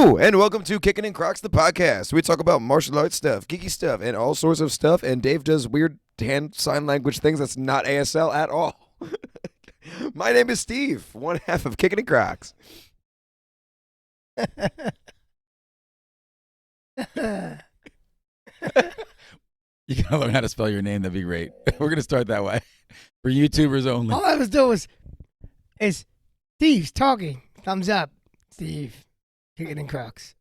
Hello, and welcome to Kickin and Crocs, the podcast. We talk about martial arts stuff, geeky stuff, and all sorts of stuff, and Dave does weird hand sign language things that's not ASL at all. My name is Steve, one half of Kickin and Crocs. You gotta learn how to spell your name. That'd be great. We're gonna start that way for YouTubers only. All I was doing is Steve's talking. Thumbs up, Steve. Kickin and Crocs.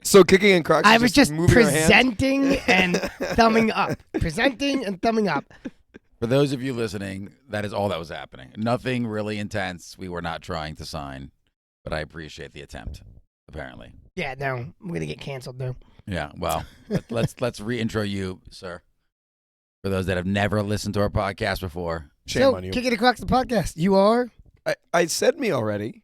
So Kicking and Crocs. I is was just moving our hands? presenting and thumbing up. Presenting and thumbing up. For those of you listening, that is all that was happening. Nothing really intense. We were not trying to sign, but I appreciate the attempt. Apparently. Yeah, no, I'm gonna get canceled now. Yeah. Well, let's reintro you, sir. For those that have never listened to our podcast before. Shame on you. Kickin and Crocs, the podcast. You are. I said me already.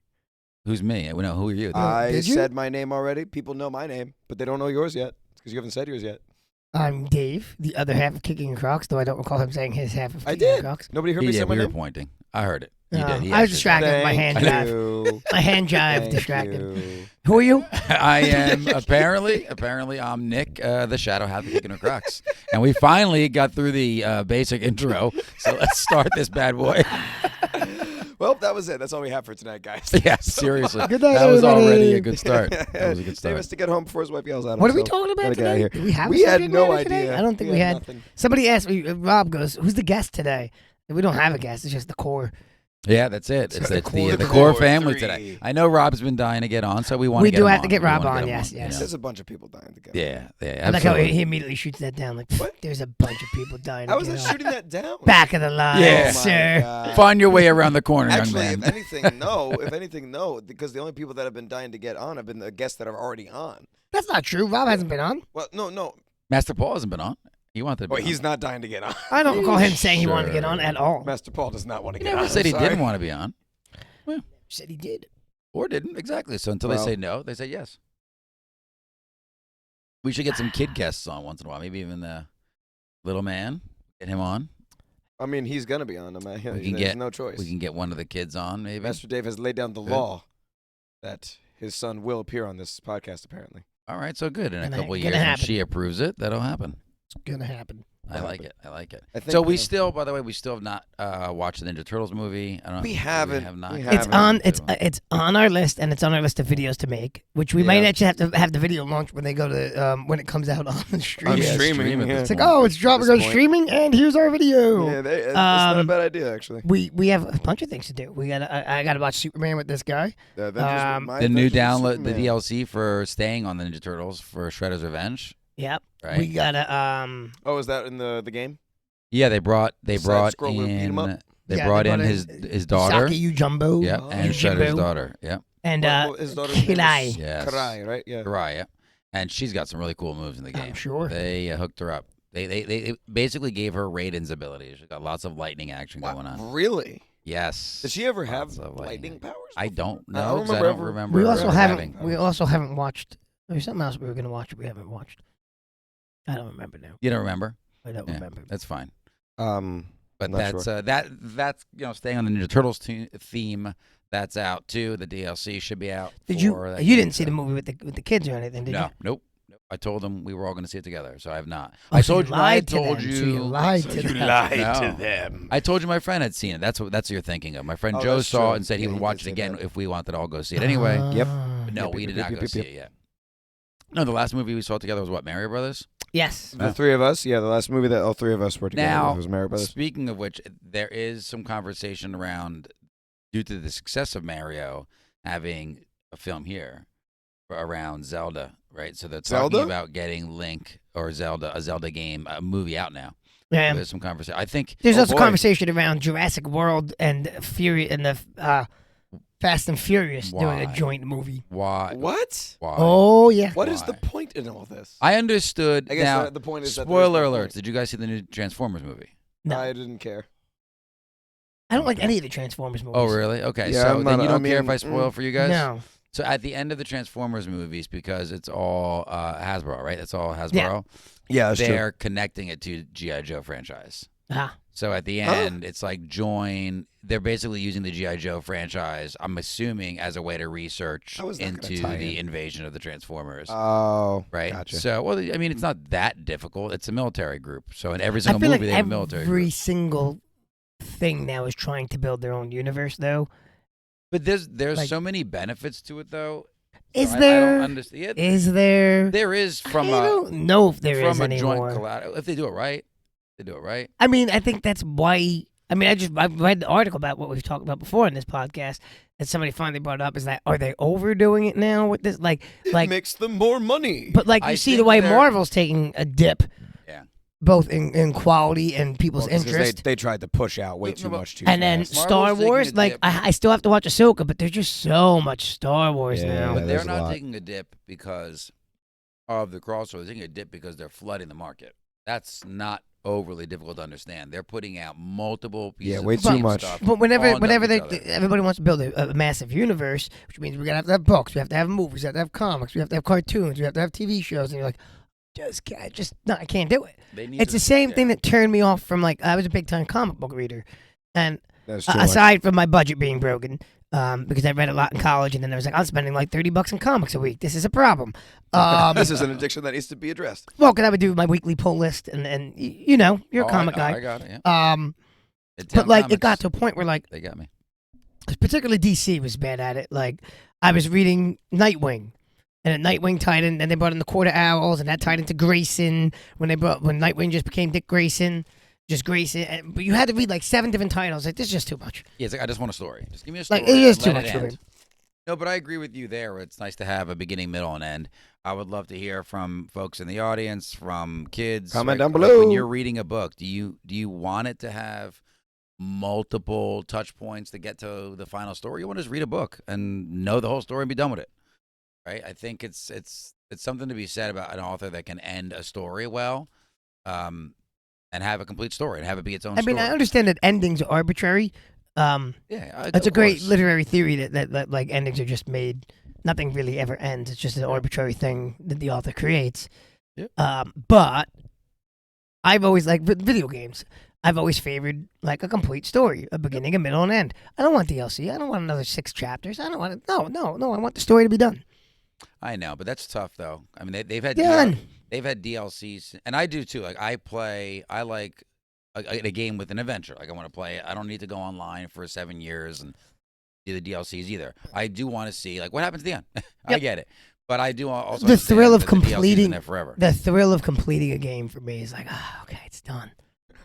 Who's me? We know who are you? I Did you? said my name already. People know my name, but they don't know yours yet because you haven't said yours yet. I'm Dave, the other half of Kickin and Crocs, though I don't recall him saying his half of I Kickin and did. Crocs. Nobody heard me Yeah, say my we were name? pointing. I heard it. You No, did. He I was actually distracted with my Thank hand drive. you. My hand drive Thank distracted. you. Who are you? I am apparently I'm Nick, the Shadow Half of Kickin' and Crocs, and we finally got through the basic intro. So let's start this bad boy. Well, that was it. That's all we have for tonight, guys. Yeah, seriously, Good night, that was everybody. already a good start. That was a good Dave start. has to get home before his wife yells at him. What are we so talking about gotta get out of today? here. Do we have a We had subject no matter today? idea. I don't think we had. nothing. Somebody asked me, Rob goes, who's the guest today? And we don't have a guest. It's just the core. Yeah, that's it. It's It's the the core core family three. today. I know Rob's been dying to get on, so we want We to get do him have on. to get We Rob wanna on, him yes, you yes. know? There's a bunch of people dying to get. Yeah, I like how absolutely. he immediately shoots that down. Like, What? there's a bunch of people dying. I to wasn't get on. shooting that down. Back of the line, Yeah. Oh my sir. God. Find your way around the corner, Actually, young if man. anything, no. If anything, no. Because the only people that have been dying to get on have been the guests that are already on. That's not true. Rob hasn't been on. Well, no. Master Paul hasn't been on. He wanted to be Well, on. he's not dying to get on. I don't recall him saying he wanted to get on Sure. at all. Master Paul does not want to He get never on. said he I'm sorry. didn't want to be on. Said he did. Or didn't, exactly. So until Well. they say no, they say yes. We should get some kid guests on once in a while. Maybe even the little man. Get him on. I mean, he's gonna be on. There's no choice. We can get one of the kids on, maybe. Master Dave has laid down the Good. law that his son will appear on this podcast. Apparently, All right, so good. In a Gonna- couple of gonna years, when happen. she approves it, that'll happen. It's gonna happen. I like it. I like it. I think So we still, by the way, we still have not watched the Ninja Turtles movie. I don't. We haven't. We have not. We It's haven't. on. It's on our list, and it's on our list of videos to make. Which we might Yeah. actually have to have the video launch when they go to when it comes out on the stream. On Yeah, streaming, stream at yeah. this It's like, point. oh, it's dropping At on this point. streaming, and here's our video. Yeah, it's not a Um, bad idea actually. We have a bunch of things to do. We got I got to watch Superman with this guy. The Avengers- the The new Avengers download, the Superman. DLC for staying on the Ninja Turtles for Shredder's Revenge. Yep. Right. We gotta Oh, is that in the game? Yeah, they brought Side-scroller beat 'em in up? brought in his daughter. Saki Jumbo. Yeah, Oh. and Yojimbo. Shredder's daughter. Yeah, And His daughter's name is Kirai. Yes. Karai, right? Yeah. Karaya, and she's got some really cool moves in the game. I'm sure. They hooked her up. They basically gave her Raiden's ability. She's got lots of lightning action going on. Really? Yes. Did she ever Lots have of lightning powers? I before? don't I know. don't 'cause I remember don't ever- remember. We also ever haven't. having. We also haven't watched. There's something else we were gonna watch. We haven't watched. I don't remember now. You don't remember? I don't Yeah, remember. that's fine. But Not that's sure. that's staying on the Ninja Turtles theme. That's out too. The DLC should be out. Did you? for that You game, didn't see the so- movie with the kids or anything, did No, you? nope. I told them we were all going to see it together, so I have not. Oh, I so told you you. I lied to told them. you. So you lied to them. No. them. I told you my friend had seen it. That's what you're thinking of. My friend Oh, Joe that's saw true. it and said he Yeah, would he watch did it say again that. if we wanted to all go see it anyway. Yep. But no, Yep, we yep, did yep, not yep, go yep, see yep. it yet. No, the last movie we saw together was what, Mario Brothers? Yes. The three of us, yeah, the last movie that all three of us were together Now, with was Mario Brothers. speaking of which, there is some conversation around, due to the success of Mario, having a film here around Zelda, right? So they're talking Zelda? about getting Link or Zelda, a Zelda game, a movie out now. Yeah. There's some conversation. I think There's Oh, also boy. conversation around Jurassic World and Fury and the Fast and Furious doing a Why? joint movie. why. What? Why? Oh yeah. What is Why? the point in all this? I understood. I guess now, the point is that there is spoiler no alerts. point. Did you guys see the new Transformers movie? No, I didn't care. I don't like any of the Transformers movies. Oh, really? Okay. Yeah, so I'm then not- you don't I care if mean, I spoil for you guys? No. So at the end of the Transformers movies, because it's all Hasbro, right? It's all Hasbro. Yeah. Yeah, that's They're connecting it to G.I. Joe franchise. Ah. So at the end, it's like join. They're basically using the G.I. Joe franchise, I'm assuming, as a way to research How is that gonna into tie the in? invasion of the Transformers. Oh, Right. Gotcha. So, well, I mean, it's not that difficult. It's a military group. So in every I single feel movie, like they have a military every group. single thing now is trying to build their own universe, though. But there's like- so many benefits to it, though. Is I there? don't understand. Is there? There is from I don't know if there is from a joint anymore. collateral. If they do it right, they do it right. I mean, I think that's why. I mean, I've read the article about what we've talked about before in this podcast, and somebody finally brought it up. Is that are they overdoing it now with this? Like, makes them more money. but like I you see the think way they're- Marvel's taking a dip, Yeah. both in quality and people's Well, 'cause interest. They tried to push out way too much too And then fast. Marvel's Star taking Wars, a like dip. I still have to watch Ahsoka, but there's just so much Star Wars Yeah. now. But there's they're a not lot. taking a dip because of the crossover. They're taking a dip because they're flooding the market. That's not overly difficult to understand. They're putting out multiple pieces Yeah, way of too the same much. stuff But whenever on top of each other. everybody wants to build a massive universe, which means we gotta have to have books, we have to have movies, we have to have comics, we have to have cartoons, we have to have TV shows, and you're like, I can't do it. They need It's to- the same yeah. thing that turned me off from I was a big time comic book reader, and That's too much. aside from my budget being broken, because I read a lot in college, and then I was like, I'm spending like $30 on comics a week. This is a problem. This is an addiction that needs to be addressed. Well, because I would do my weekly pull list, and you know, you're a Oh, comic I guy. got it. Yeah. It's But Town like it Comics. got to a point where like They got me. particularly DC was bad at it. Like I was reading Nightwing, and Nightwing tied in, and they brought in the Quarter Owls, and that tied into Grayson when Nightwing just became Dick Grayson, just Grayson. But you had to read like 7 different titles. Like this is just too much. Yeah, it's like I just want a story. Just give me a story. Like it is and too let much it for end. me. No, but I agree with you there. It's nice to have a beginning, middle, and end. I would love to hear from folks in the audience, from kids. Comment like- down like below. when you're reading a book, do you want it to have multiple touch points to get to the final story? You want to just read a book and know the whole story and be done with it, right? I think it's something to be said about an author that can end a story well, and have a complete story and have it be its own I mean, story. I understand that endings are arbitrary. Yeah, It's a of great course. literary theory that like endings are just made. Nothing really ever ends. It's just an arbitrary thing that the author creates. Yeah. But I've always liked video games. I've always favored like a complete story, a beginning, a middle, and end. I don't want DLC. I don't want another 6 chapters. I don't want it. No. I want the story to be done. I know, but that's tough though. I mean, they've had Done. they've had DLCs, and I do too. Like I like a game with an adventure. Like I want to play it. I don't need to go online for 7 years and do the DLCs either. I do want to see like what happens at the end. I Yep. get it, but I do also The understand thrill of that the DLCs in completing there forever. The thrill of completing a game for me is like, okay, it's done.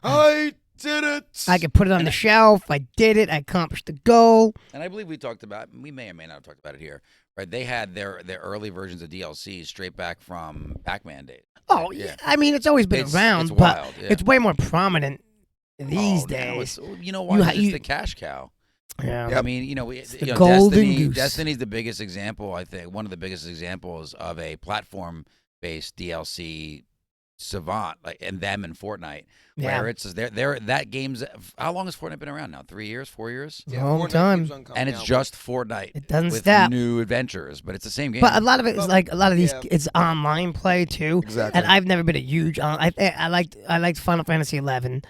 I did it. I can put it on the shelf. I did it. I accomplished the goal. And I believe we talked about. We may or may not have talked about it here. Right? They had their early versions of DLCs straight back from Pac-Man days. Oh, yeah. I mean, it's always been It's around, it's but wild. Yeah. it's way more prominent these Oh, now days. you know why? You 'Cause you- it's the cash cow. Yeah. Yep. I mean, you the golden Destiny, goose. Destiny's the biggest example, I think. One of the biggest examples of a platform-based DLC savant, like and them in Fortnite, where it's they're that game's. How long has Fortnite been around now? 3 years, 4 years, Long Fortnite time. keeps on coming and it's out. just Fortnite It doesn't with stop. new adventures, but it's the same game. But a lot of it is Well, like a lot of these. yeah. It's online play too. Exactly. And I've never been a huge. I liked Final Fantasy 11.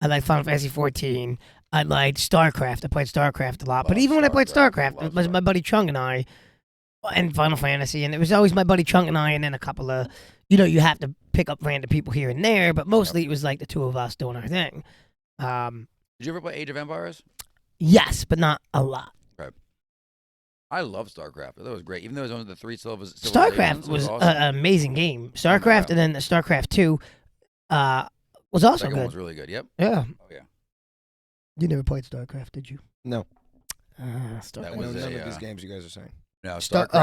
I liked Final Fantasy 14. I liked StarCraft. I played StarCraft a lot. But Love even when I played StarCraft. StarCraft, Love it was my buddy Chung and I, and Final Fantasy, and it was always my buddy Chung and I, and then a couple of, you have to pick up random people here and there, but mostly it was like the two of us doing our thing. Did you ever play Age of Empires? Yes, but not a lot. I love StarCraft. That was great, even though it was only the 3 civilizations. StarCraft it was awesome. an amazing game. StarCraft and then StarCraft 2 was also Second one was good. really good. Yep. Yeah. Oh yeah. You never played StarCraft, did you? No. That I know was none a, of these games you guys are saying, No, StarCraft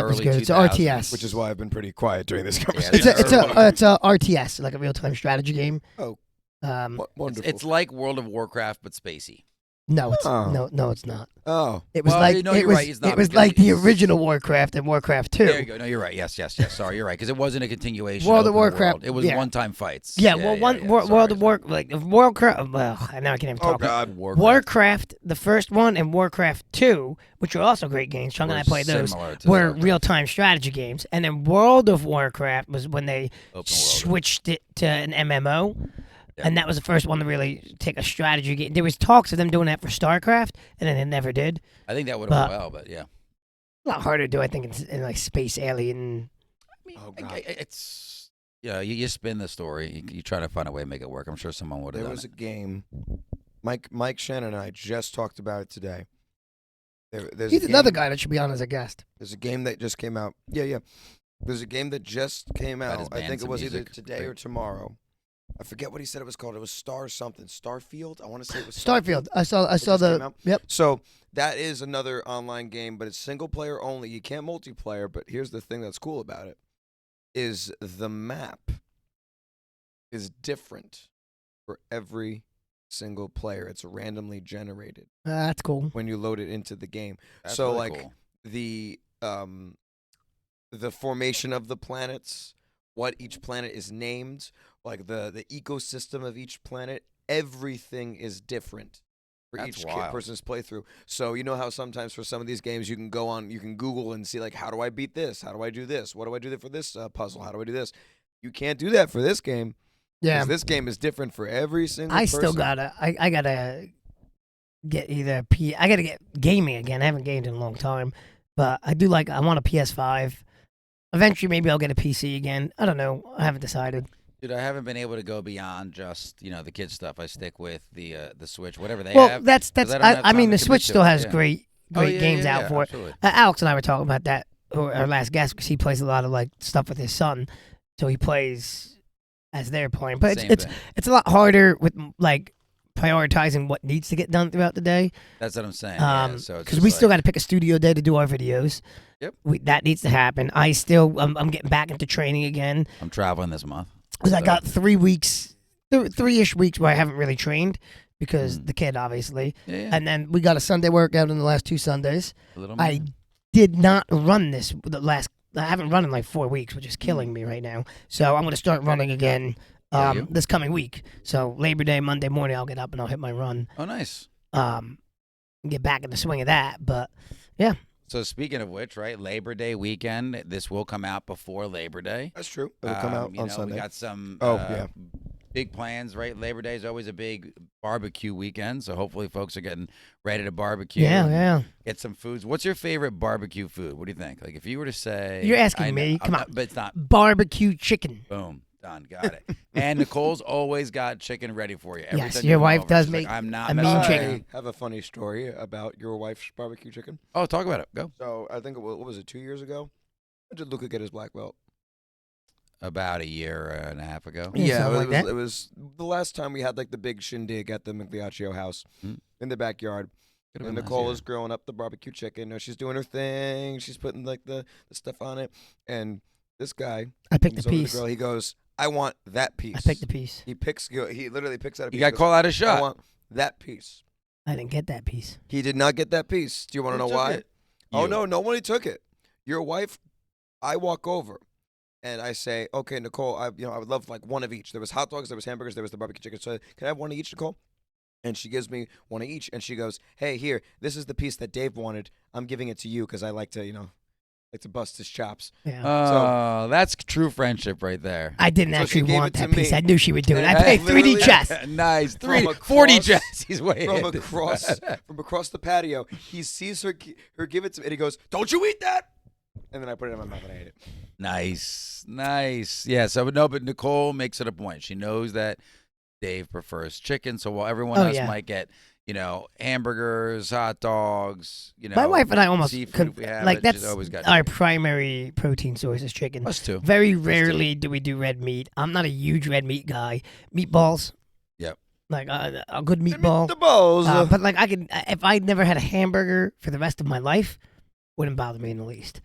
was is early good. It's 2000s. RTS. which is why I've been pretty quiet during this it's conversation. It's a RTS, like a real time strategy game. Oh. Um, Wonderful. It's like World of Warcraft, but spacey. no, it's Oh. no, it's not. Oh. It was Well, like no, it you're was right, it's not it was because like the it's- original Warcraft and Warcraft 2. There you go. No, you're right. Yes. Sorry, you're right. Because it wasn't a continuation. World of open Warcraft, world. It was yeah. one-time fights. Yeah, well, World Sorry, of War, like Warcraft. Well, now I can't even Oh talk. God. Warcraft, the first one, and Warcraft 2, which are also great games. Chung and I played those. Similar to Were StarCraft. real-time strategy games, and then World of Warcraft was when they Open world. switched it to an MMO. Yeah. And that was the first one to really take a strategy game. There was talks of them doing that for StarCraft, and then they never did. I think that would have But- went well, but yeah. A lot harder to do, I think, in like Space Alien. I mean, Oh, God. it's you spin the story. You try to find a way to make it work. I'm sure someone would have There done was it. a game. Mike Shannon and I just talked about it today. There's He's a another game- guy that should be on as a guest. There's a game that just came out. Yeah. There's a game that just came That is out. I think banned it some was either music. today Great. or tomorrow. I forget what he said it was called. It was Star something. Starfield? I want to say it was Starfield. I saw just came the. out? Yep. So that is another online game, but it's single player only. You can't multiplayer, but here's the thing that's cool about it is the map is different for every single player. It's randomly generated That's cool. when you load it into the game. That's so really like cool. the formation of the planets, what each planet is named, like the ecosystem of each planet, everything is different for That's each wild. person's playthrough. So you know how sometimes for some of these games you can Google and see like, how do I beat this? How do I do this? What do I do for this puzzle? How do I do this? You can't do that for this game. Yeah. 'Cause this game is different for every single I person. still gotta. I gotta get either I gotta get gaming again. I haven't gamed in a long time, but I do like. I want a PS5. Eventually, maybe I'll get a PC again. I don't know. I haven't decided. Dude, I haven't been able to go beyond just the kids stuff. I stick with the Switch, whatever they Well, have. that's. 'cause I don't have I mean, time the to commit Switch to still it, has yeah. great Oh, yeah, games yeah, out yeah, for it. absolutely. Alex and I were talking about that. Our last guest, because he plays a lot of like stuff with his son, so he plays as they're playing. But Same it's thing. it's a lot harder with like prioritizing what needs to get done throughout the day. That's what I'm saying. Yeah, so it's Because just we still like- got to pick a studio day to do our videos. Yep. That needs to happen. I'm getting back into training again I'm traveling this month. because I So- got 3 weeks, 3-ish weeks where I haven't really trained because the kid obviously, Yeah, yeah. and then we got a Sunday workout in the last 2 Sundays. A little I more. did not run I haven't run in like 4 weeks, which is killing me right now. So I'm going to start running again Yeah, you? this coming week. So Labor Day, Monday morning, I'll get up and I'll hit my run. Oh, nice. Get back in the swing of that. But So speaking of which, right, Labor Day weekend. This will come out before Labor Day. That's true. It'll come out on Sunday. We got some yeah. big plans, right? Labor Day is always a big barbecue weekend, so hopefully folks are getting ready to barbecue. and yeah. Get some foods. What's your favorite barbecue food? What do you think? Like if you were to say, You're asking I know- me. Come on. but it's not. Barbecue chicken. Boom, done, got it. And Nicole's always got chicken ready for you. Every Yes, time your you come wife over. does She's like, make I'm not a messing mean with chicken. you." I have a funny story about your wife's barbecue chicken. Oh, talk about it. Go. So I think what was it, 2 years ago? When did Luca get his black belt? About a year and a half ago. Yeah, something like that. it was the last time we had like the big shindig at the Migliaccio house Mm. in the backyard. Could've And been nice, Nicole yeah. is growing up the barbecue chicken. You know, she's doing her thing. She's putting like the stuff on it. And this guy, I picked comes the over to piece. the grill, he goes, "I want that piece." I picked the piece. He literally picks out a piece. You got to He goes, call out a I shot. want that piece. I didn't get that piece. He did not get that piece. Do you want to Who know took why? it? Oh You. no, nobody took it. Your wife. I walk over, and I say, "Okay, Nicole, I would love like one of each. There was hot dogs, there was hamburgers, there was the barbecue chicken. So can I have one of each, Nicole?" And she gives me one of each, and she goes, "Hey, here, this is the piece that Dave wanted. I'm giving it to you because I like to, like to bust his chops." Yeah. Oh, that's true friendship right there. I didn't so she actually gave want it to that piece. me. I knew she would do it. And I I paid 3D literally- chess. Nice. From 40 across- chess. He's way From ahead. across the patio, he sees her give it to me, and he goes, "Don't you eat that?" And then I put it in my mouth and I ate it. Nice. Yeah. So, but Nicole makes it a point. She knows that Dave prefers chicken. So while everyone Oh, else yeah. might get, hamburgers, hot dogs, My wife and I almost seafood if we have like it, she's that's always got our chicken. primary protein source is chicken. Us too. Very too. rarely do we do red meat. I'm not a huge red meat guy. Meatballs. Yep. Like a good meatball. The balls. But like I could, if I never had a hamburger for the rest of my life, wouldn't bother me in the least.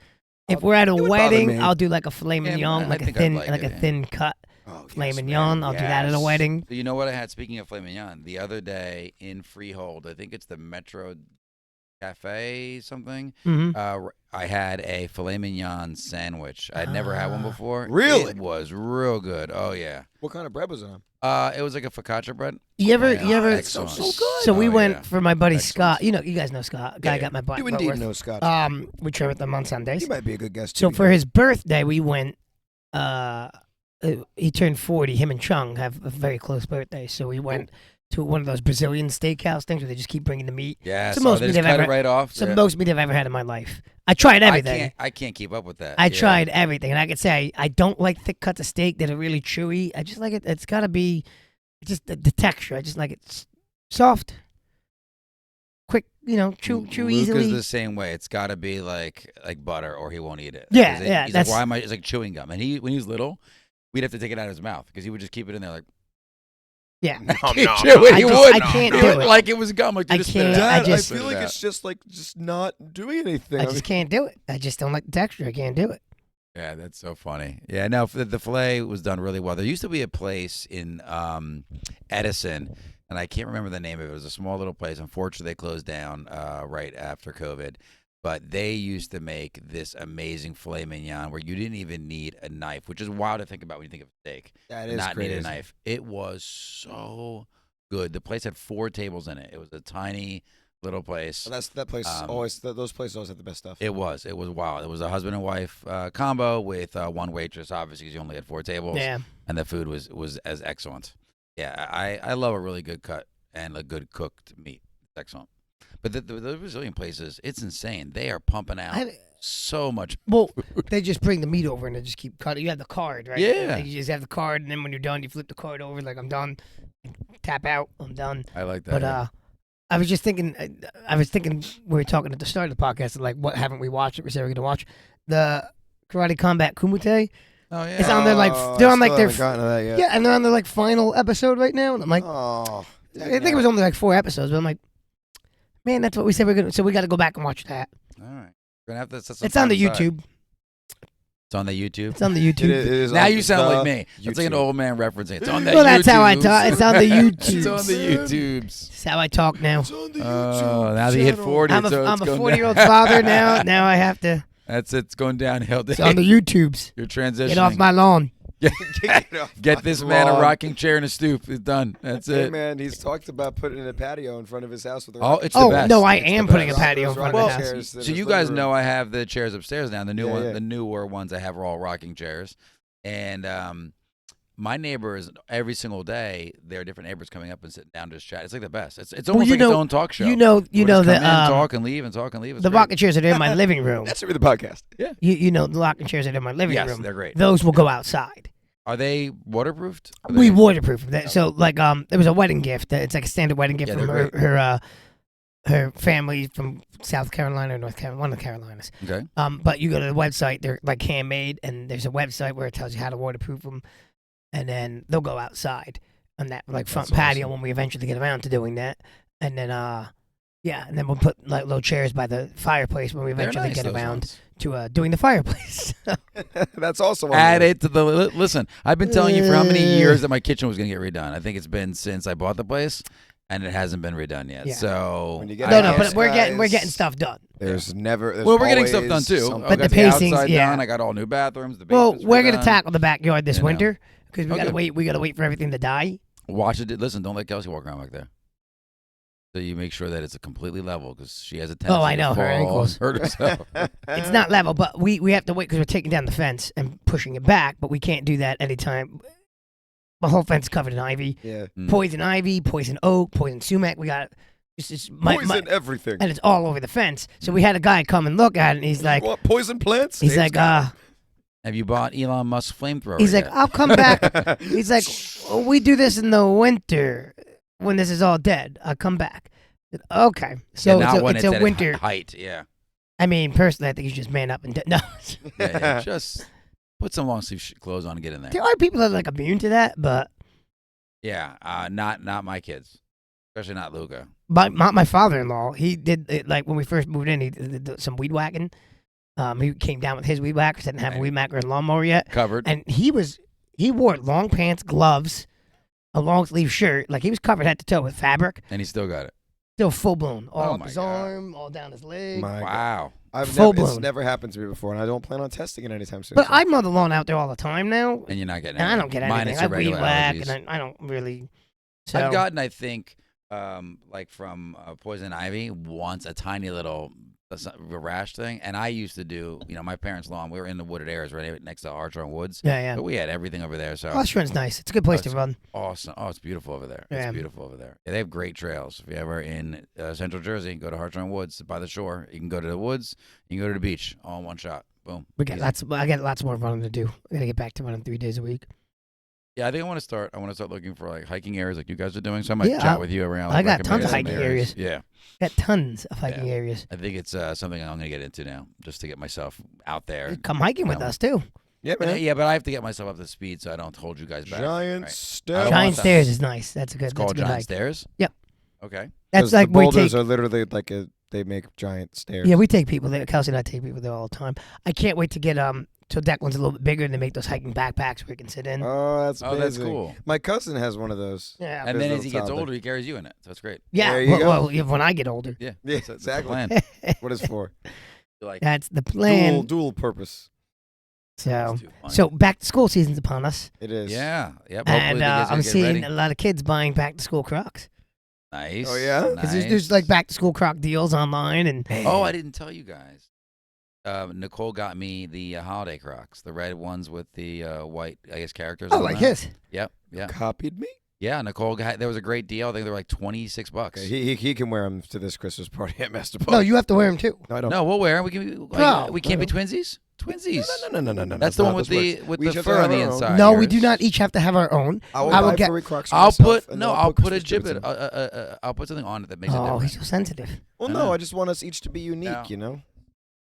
If we're at a it would bother wedding, me. I'll do like a filet Yeah, mignon, I like a think I'd thin, like like it, a yeah. thin cut Oh, filet yes, mignon. man. I'll do that at a Yes. wedding. So you know what I had? Speaking of filet mignon, the other day in Freehold, I think it's the Metro Cafe something. hmm I had a filet mignon sandwich. I'd never had one Ah. before. Really? It was real good. Oh yeah. What kind of bread was it on? It was like a focaccia bread. You ever, Yeah, you ever? excellent. so good. So we Oh, went yeah. for my buddy Excellent. Scott. You guys know Scott. Guy Yeah, got my butt. You indeed know Scott. We train with them on Sundays. He might be a good guest. So too, for his birthday, we went he turned 40. Him and Chung have a very close birthday, so we went to one of those Brazilian steakhouse things where they just keep bringing the meat. Yeah, It's so the most they meat just I've cut ever. it right off. It's the Yeah. most meat I've ever had in my life. I tried everything. I can't keep up with that. I Yeah. tried everything, and I could say I don't like thick cuts of steak that are really chewy. I just like it. It's got to be just the texture. I just like it soft, quick. Chew Luke easily. is the same way. It's got to be like butter, or he won't eat it. Yeah, 'Cause yeah, He's that's- like, why am I? It's like chewing gum. And when he was little, we'd have to take it out of his mouth because he would just keep it in there like. Yeah. Can't chew it. I He just- would. I can't He do would it. like it was gum. Like I you just spit it can't- out. I Dad, just- I feel like Spit it it's just like not doing anything. I I mean, just can't do it. I just don't like the texture. I can't do it. Yeah, that's so funny. Yeah, no, the filet was done really well. There used to be a place in Edison, and I can't remember the name of it. It was a small little place. Unfortunately, they closed down right after COVID. But they used to make this amazing filet mignon where you didn't even need a knife, which is wild to think about when you think of steak. that is Not crazy. need a knife. It was so good. The place had 4 tables in it. It was a tiny little place. Well, that place always. Those places always have the best stuff. It was wild. It was a husband and wife combo with one waitress, obviously, because you only had 4 tables. Yeah. And the food was as excellent. Yeah, I love a really good cut and a good cooked meat. It's excellent. But the Brazilian places, it's insane. They are pumping out so much. Well, they just bring the meat over and they just keep cutting. You have the card, right? Yeah. Like, you just have the card, and then when you're done, you flip the card over. Like, I'm done. Tap out. I'm done. I like that. But I was just thinking. We were talking at the start of the podcast. Like, what haven't we watched? That we said we're gonna watch the Karate Combat Kumite. oh yeah. It's on their like. Oh, They're I on like still their. haven't gotten to that yet. Yeah, and they're on their like final episode right now. And I'm like, Oh, I think it was only like 4 episodes, but I'm like, man, that's what we said we're gonna. So we got to go back and watch that. All right. We're gonna have to set some It's on time the aside. YouTube. It's on the YouTube. It's on the YouTube. It is Now on you sound the like me. It's like an YouTube. old man referencing. It's on the Well, that's how I talk. It's on the It's YouTube. on the YouTubes. That's how I talk now. It's on the Oh, YouTube now that you hit channel. 40, I'm a so it's going 40-year-old down. father now. Now I have to. It's going downhill. It's on the YouTubes. You're transitioning. Get off my lawn. Get this man a rocking chair and a stoop. It's done. That's Hey it. man, he's talked about putting a patio in front of his house with a Oh, rock- it's the Oh best. no, I It's the am putting a best. patio in front of Well, the house. chairs in So his you living guys room. know I have the chairs upstairs now. Yeah. The newer ones I have are all rocking chairs, and my neighbors every single day there are different neighbors coming up and sitting down to just chat. It's like the best. It's Well, almost you like know- its own talk show. You know We'll just the come in, talk and leave and talk and leave. It's the great. rocking chairs that are in my living room. That's the podcast. You know the rocking chairs that are in my living Yes, room. they're great. Those will go outside. Are they waterproofed? Are We they- waterproof them. So like it was a wedding gift. It's like a standard wedding gift Yeah, from they're her family from South Carolina or North Carolina, one of the Carolinas. Okay. But you go to the website, they're like handmade, and there's a website where it tells you how to waterproof them, and then they'll go outside on that like front That's patio awesome. when we eventually get around to doing that, and then and then we'll put like little chairs by the fireplace when we They're eventually nice, get those around ones. to doing the fireplace. That's also Add it to the listen. I've been telling you for how many years that my kitchen was going to get redone. I think it's been since I bought the place, and it hasn't been redone yet. Yeah. So When you get No, I no, guess, but we're getting guys, stuff done. There's never. There's well, we're getting stuff done always too. something. I But got the pacings, outside yeah. done. I got all new bathrooms. The Well, basement's we're gonna redone. tackle the backyard this You know. winter because we Oh, gotta good. wait. We gotta wait for everything to die. Watch it. Listen, don't let Kelsey walk around back there. So you make sure that it's completely level because she has a tendency I know, to her fall ankles. and hurt herself. It's not level, but we have to wait because we're taking down the fence and pushing it back. But we can't do that anytime. The whole fence is covered in ivy, Yeah. Mm. poison ivy, poison oak, poison sumac. We got it's Poison everything. and it's all over the fence. So we had a guy come and look at it, and he's like, You want poison plants? he's like, Have you bought Elon Musk's flamethrower? he's like, yet? I'll come back. He's like, oh, we do this in the winter when this is all dead. I'll come back. I said, okay, so Yeah, not when it's a at winter. height. Yeah. I mean, personally, I think you should just man up and no. Yeah. Just put some long sleeve clothes on and get in there. There are people that are like immune to that, but Yeah. Not my kids, especially not Luca. my father-in-law, he did it, like when we first moved in, he did some weed whacking. He came down with his weed whacker, didn't have a Right. weed whacker and lawnmower yet, Covered. and he wore long pants, gloves, a long sleeve shirt, like he was covered head to toe with fabric, And he still got it. still full blown, all Oh up my his God. arm, all down his leg. My God. Wow. Full It's blown. never happened to me before, and I don't plan on testing it anytime soon. But so. I mow the lawn out there all the time now, And you're not getting and I anything. don't get anything. Minus I your weed regular whack, allergies. and I don't really. So I've gotten, I think, like from poison ivy once, a tiny little That's not a rash thing. And I used to do, my parents' lawn. We were in the wooded areas right next to Archon Woods. Yeah. But we had everything over there. So Oshron's nice. It's a good place to run. awesome. Oh, it's beautiful over there. Yeah. It's beautiful over there. Yeah, they have great trails. If you're ever in Central Jersey, go to Hartshorn Woods by the shore. You can go to the woods. You can go to the beach all in one shot. Boom. I got lots more running to do. I gotta get back to running 3 days a week. Yeah, I think I want to start looking for like hiking areas like you guys are doing. So I might Yeah, chat with you around. I Like, got tons of recommending hiking areas. Yeah. Got tons of hiking areas. I think it's something I'm going to get into now, just to get myself out there. Come hiking with us too. Yeah, man. Yeah, but I have to get myself up to speed so I don't hold you guys back. Giant right? stairs. Giant Stairs is nice. That's a good. It's called that's a good Giant hike. Stairs? Yep. Okay. That's like the we boulders take. are literally like they make giant stairs. Yeah, we take people there. Kelsey and I take people there all the time. I can't wait to get so Declan's a little bit bigger and they make those hiking backpacks where you can sit in. Oh, that's amazing. that's cool. My cousin has one of those. Yeah. And His then as little he gets toddler. older, he carries you in it. So it's great. Yeah. There you go. Well, when I get older. Yeah. Yeah, That's the exactly. plan. What is for? Like, That's the plan. Dual purpose. So, it's too funny. so back to school season's upon us, It is. Yeah. Yep. and Hopefully the kids are I'm getting seeing ready. a lot of kids buying back to school Crocs. Nice. Oh, yeah? Because there's like back to school Croc deals online, and Oh, I didn't tell you guys. Nicole got me the holiday Crocs, the red ones with the white, I guess, characters. oh, on like them. his. Yep. Yeah. Copied me? Yeah. Nicole there was a great deal. I think they were like $26. Okay, he can wear them to this Christmas party at Master No, you have to wear them too. No, I don't. No, we'll wear 'em. We can. No. We can't be twinsies. Twinsies. No. That's the one with the fur on the inside. No, we yours. do not each have to have our own. I will I will buy get- furry Crocs for I'll myself, put and then I'll put a Christmas goods gibbet. in. I'll put something on it that makes it Oh, different. he's so sensitive. Well, I no, know. I just want us each to be unique, No. you know?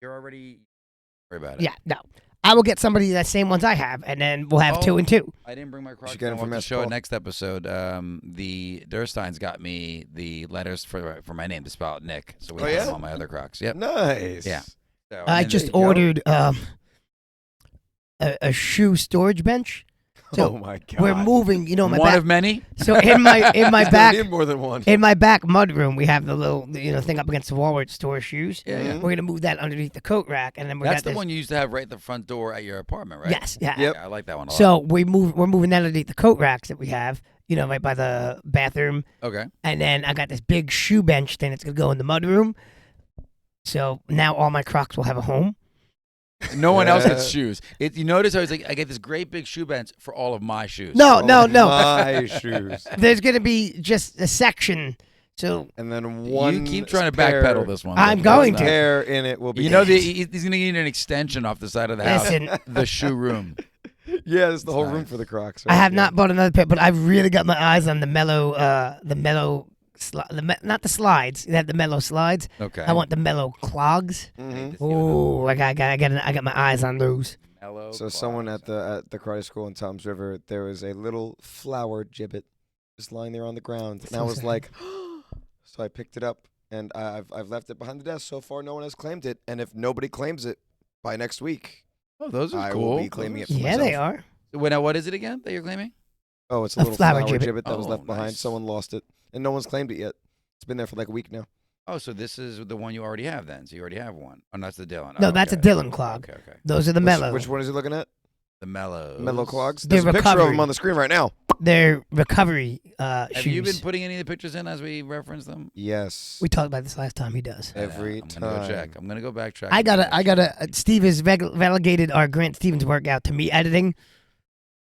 You're already. Worry about it. Yeah, no. I will get somebody that same ones I have, and then we'll have 2 and 2. I didn't bring my Crocs. get 'em I from want to Master show it Paul. next episode. The Dursteins got me the letters for my name to spell out Nick. So we Oh, have yeah? them on my other Crocs. Yep. Nice. Yeah. So, I and then just there you go. ordered a shoe storage bench. So oh, my God. we're moving, my one back. of many. So in my I back need more than one. in my back mudroom, we have the little thing up against the wall where it stores shoes. Yeah, yeah. We're gonna move that underneath the coat rack, and then we That's got the this. one you used to have right at the front door at your apartment, right? Yes, yeah. Yep. Yeah, I like that one a lot. So we're moving that underneath the coat racks that we have, right by the bathroom, Okay. and then I got this big shoe bench thing that's gonna go in the mudroom. So now all my Crocs will have a home. No one else gets Yeah. shoes. You notice I was like, I get this great big shoe bench for all of my shoes. No. My shoes. There's gonna be just a section. So And then one You keep trying to pair- backpedal this one. I'm but going it's to. not. pair in it will be. You know, he's going to need an extension off the side of the house. listen, The shoe room. Yeah, it's the whole room nice. for the Crocs. I right? have Yeah. not bought another pair, but I've really got my eyes on the mellow, not the slides. You have the mellow slides. Okay. I want the mellow clogs. Mhm. Oh, I got my eyes on those. Mellow So someone Clogs. at the karate school in Toms River, there was a little flower gibbet just lying there on the ground, and I So was sad. like, so I picked it up, and I've left it behind the desk. So far, no one has claimed it, and if nobody claims it by next week, Oh, those are I cool. will be claiming it for Yeah, they myself. are. Wait, now what is it again that you're claiming? Oh, it's a A little flower flower gibbet. gibbet that was Oh, left behind. nice. Someone lost it, and no one's claimed it yet. It's been there for like a week now. Oh, so this is the one you already have then. So you already have one. Oh, that's the Dylan. No, Oh, that's a okay. Dylan clog. Okay. Those are the mellow. Which one is he looking at? The Mellow. Mellow Clogs. They're There's a picture of recovery. him on the screen right now. They're recovery Have shoes. you been putting any of the pictures in as we reference them? Yes. We talked about this last time. He does. Every I'm gonna go check. time. I'm gonna go backtrack. I gotta. Steve has relegated our Grant Stevens workout to me editing.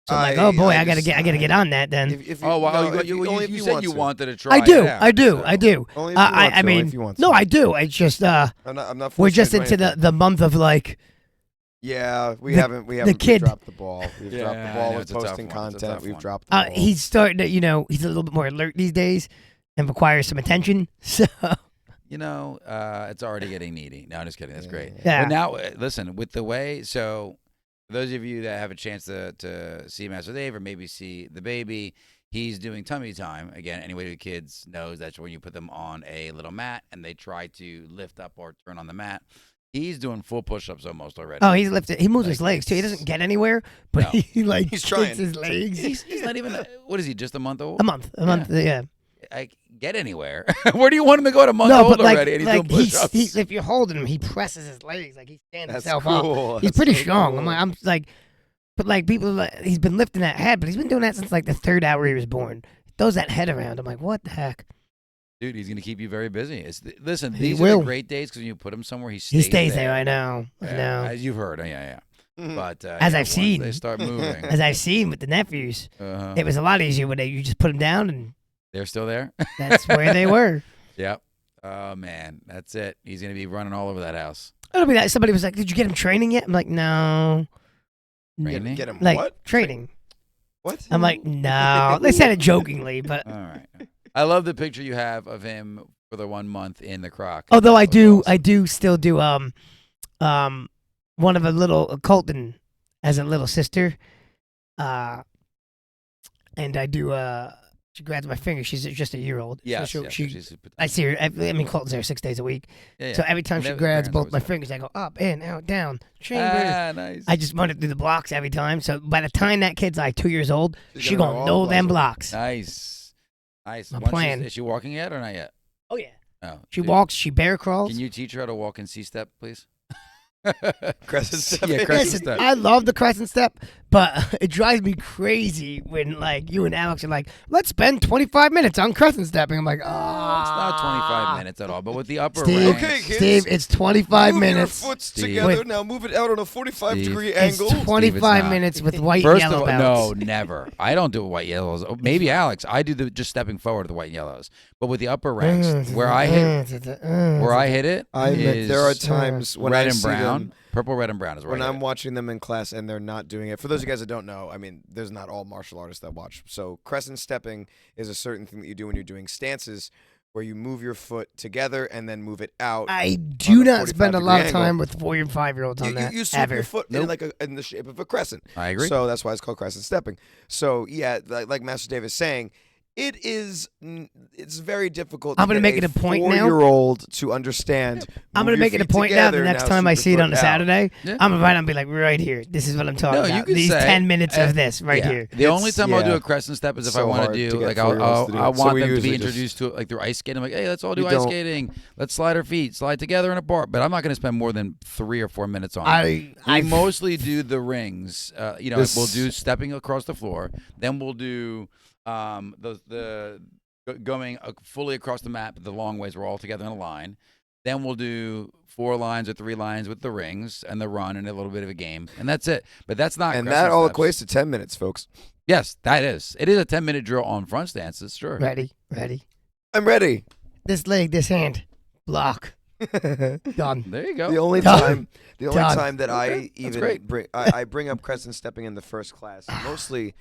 So I'm like, oh boy, I gotta get on that then. If Oh, wow. no, if you only if you said want you to. wanted to try I do, it out, I do, so- I do. Only if you want to. I only mean, if you want no, to. I do. It's just I'm not we're forcing just you to do into anything. the month of like. Yeah, we the- haven't the kid- dropped the ball. We've dropped Yeah, the I ball know, with it's a tough posting one. It's a content. tough We've one. dropped the ball. He's starting to, he's a little bit more alert these days, and requires some attention. So It's already getting needy. No, I'm just kidding. That's great. yeah, But now, listen, with the way, so for those of you that have a chance to see Master Dave or maybe see the baby, he's doing tummy time. Again, anybody with kids knows that's when you put them on a little mat and they try to lift up or turn on the mat. He's doing full push-ups almost already. oh, he's lifted. He moves his Like, legs too. He doesn't get anywhere, but No. he like He's kicks trying. his legs. He's not even, what is he, just a month old? A month. Yeah. I get anywhere. Where do you want him to go to month No, old but like, already? And he's doing push-ups. if you're holding him, he presses his legs like he's standing That's himself up. cool. He's That's pretty so strong. cool. I'm like, but like people, are like, he's been lifting that head, but he's been doing that since like the 3rd hour he was born. Throws that head around. I'm like, what the heck? Dude, he's going to keep you very busy. Listen, He these will. are the great days because when you put him somewhere, he He stays stays there. I know. I Yeah, know. as you've heard. Yeah. Mhm. But As I've once seen. they start moving, As I've seen with the nephews, uh-huh. it was a lot easier when you just put them down, and They're still there? that's where they were. Yep. Oh, man. That's it. He's going to be running all over that house. It'll be that somebody was like, "Did you get him training yet?" I'm like, "No." Training? Get him Like what? training. What? I'm like, "No." They said it jokingly, but All right. I love the picture you have of him for the 1 month in the Croc. although I That was do, awesome. I do still do one of a little Colton as a little sister, and I do she grabs my finger. She's just a year old. Yes, So yes, she she's- I see her. I mean, Colton's there 6 days a week. yeah. So every time And she their grabs parents both always my have it. fingers, I go up, in, out, down, chamber. Ah, nice. I just run it through the blocks every time. So by the time that kid's like 2 years old, She's she gonna gonna know all know them the blocks. Nice. My Once plan. Is she walking yet or not yet? Oh yeah. Oh. She dude, walks. She bear crawls. Can you teach her how to walk in C-step, please? Crescent step. Yeah, crescent Listen, step. I love the crescent step, but it drives me crazy when like you and Alex are like, "Let's spend 25 minutes on crescent stepping." I'm like, It's "Ah, not 25 minutes at all, but with the upper Steve, ranks. Okay, kids. Steve, it's 25 Move minutes. your foot Steve. together. Wait. Now move it out on a 45-degree It's angle. 25 not. minutes with white First and of yellow all, belts. no, never. I don't do white yellows. Oh, maybe Alex. I do the just stepping forward of the white and yellows. But with the upper ranks, where I hit it, I admit is there are times when red I and see brown, them, purple, red, and brown is where when I hit I'm it. watching them in class and they're not doing it. For those of you guys that don't know, I mean, there's not all martial artists that watch. So crescent stepping is a certain thing that you do when you're doing stances, where you move your foot together and then move it out. I on do a not spend a 45-degree lot of angle. time with 4 and 5-year-olds on You, that you swoop ever. your foot in in the shape of a crescent. I agree. So that's why it's called crescent stepping. So yeah, like Master Dave is saying, it's very difficult. I'm gonna make it a point now. 4-year-old to understand. I'm move gonna your make it a feet point now. The together, next now time swoop I your see it foot on a out. Saturday, Yeah. I'm gonna write. I'll be like, right here. This is what I'm talking No, you about. could These say, 10 minutes of this right yeah. here. The only It's- time I'll do yeah. a crescent step is if I So want hard to to do get like 4-year-olds to do I it. So want we them to be usually just- introduced to it like through ice skating. I'm like, hey, let's all do You ice don't- skating. Let's slide our feet, slide together and apart. But I'm not going to spend more than 3 or 4 minutes on it. I We mostly do the rings. We'll This- do stepping across the floor. Then we'll do the going fully across the map the long ways. We're all together in a line. Then we'll do 4 lines or 3 lines with the rings and the run and a little bit of a game, and that's it. But that's not. And crescent that all steps. equates to 10 minutes, folks. Yes, that is. It is a 10-minute drill on front stances. Sure. ready. I'm ready. This leg, this hand, block. Done. There you go. The only Done. time, Done. that Okay, I that's even great. I bring up crescent stepping in the first class, mostly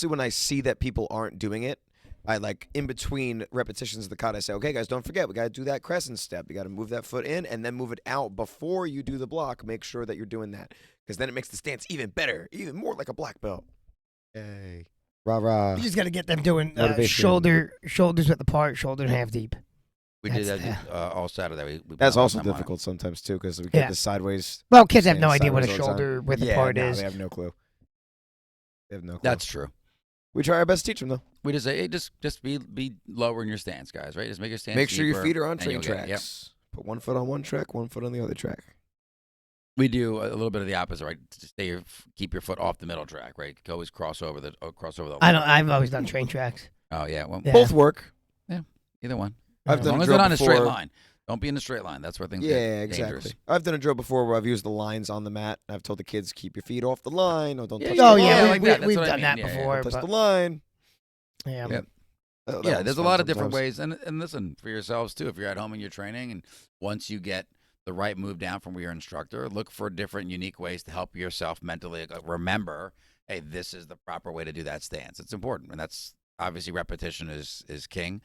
when I see that people aren't doing it. I like in between repetitions of the kata, I say, okay, guys, don't forget, we got to do that crescent step. You got to move that foot in and then move it out before you do the block. Make sure that you're doing that because then it makes the stance even better, even more like a black belt. Yay. Rah, rah. You just got to get them doing Motivation. shoulders width apart, shoulder and half deep. We did That's- that all Saturday. We That's put a lot also of time on it. difficult sometimes, too, because we Yeah. get the sideways. Well, kids have no Stand idea what a sideways all the time. shoulder width Yeah, apart no, is. they have no clue. They have no clue. That's true. We try our best to teach them, though. We just say, hey, just be lower in your stance, guys. Right? Just make your stance. Make sure your deeper, feet are on and train you'll get it. tracks. Put one foot on one track, one foot on the other track. We do a little bit of the opposite, right? To keep your foot off the middle track, right? Always cross over the. I've always done train tracks. Oh yeah, well, Yeah. Both work. either one. I've As done long a as they're drill not in a straight before. line. Don't be in a straight line. That's where things Yeah, get exactly. dangerous. I've done a drill before where I've used the lines on the mat. I've told the kids keep your feet off the line or don't touch Oh the yeah, line. like that. That's we've what I done mean. that Yeah, yeah. before. Don't touch But, the line. yeah. Yep. That Yeah, one's there's a fun lot of different sometimes. ways, and listen for yourselves too. If you're at home and you're training, and once you get the right move down from your instructor, look for different, unique ways to help yourself mentally remember. Hey, this is the proper way to do that stance. It's important, and that's obviously repetition is king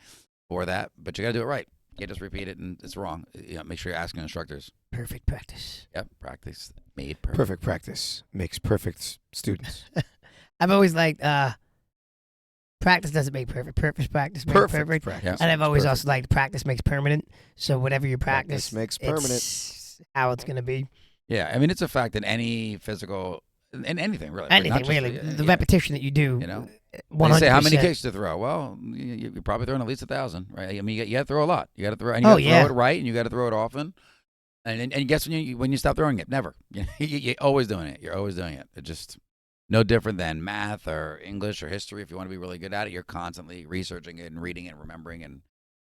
for that. But you got to do it right. You can't just repeat it, and it's wrong. Make sure you're asking instructors. Perfect practice. Yep, practice made perfect. Perfect practice makes perfect students. I've always liked practice doesn't make perfect. Perfect practice makes perfect. practice. Yeah. And I've always Perfect. also liked practice makes permanent. So whatever you practice, Practice makes permanent. it's how it's gonna be. Yeah, I mean it's a fact in any physical, in anything really. Not Anything just- really. yeah, The yeah. repetition that you do. You know? They 100%. say how many kicks to throw? Well, you're probably throwing at least 1,000, right? I mean, you got to throw a lot. You got to throw, and you Oh, got to yeah. throw it right, and you got to throw it often. And guess when you stop throwing it? Never. You're always doing it. You're always doing it. It's just no different than math or English or history. If you want to be really good at it, you're constantly researching it and reading it and remembering. And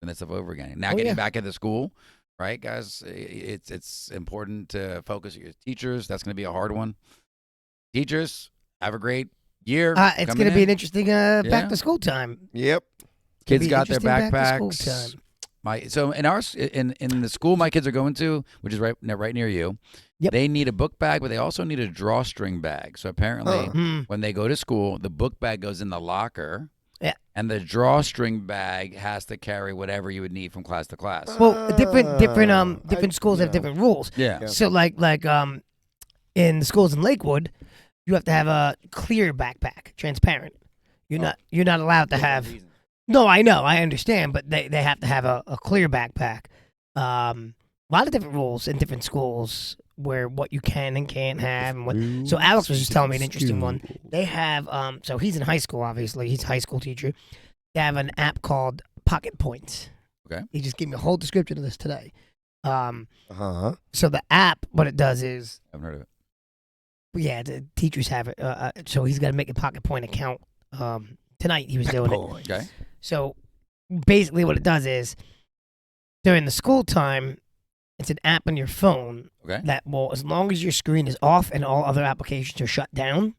and that stuff over again. Now Oh, getting yeah. back into school, right, guys? It's important to focus on your teachers. That's going to be a hard one. Teachers, have a great year. It's coming going to be in. an interesting back to school time. Yep. Kids be got their interesting back to school backpacks. time. So in the school my kids are going to, which is right near you, Yep. they need a book bag, but they also need a drawstring bag. So apparently, when they go to school, the book bag goes in the locker. Yeah. And the drawstring bag has to carry whatever you would need from class to class. Well, different schools have different rules. Yeah. So like in the schools in Lakewood, you have to have a clear backpack, transparent. You're not allowed to have. No, I know, I understand, but they have to have a clear backpack. A lot of different rules in different schools where what you can and can't have. And what, so Alex was just telling me an interesting one. They have so he's in high school, obviously. He's a high school teacher. They have an app called Pocket Points. Okay. He just gave me a whole description of this today. Uh-huh. So the app, what it does is, I haven't heard of it. yeah, the teachers have it. So he's got to make a Pocket Point account. Tonight he was doing it. Okay. So basically what it does is during the school time, it's an app on your phone Okay. that will, as long as your screen is off and all other applications are shut down,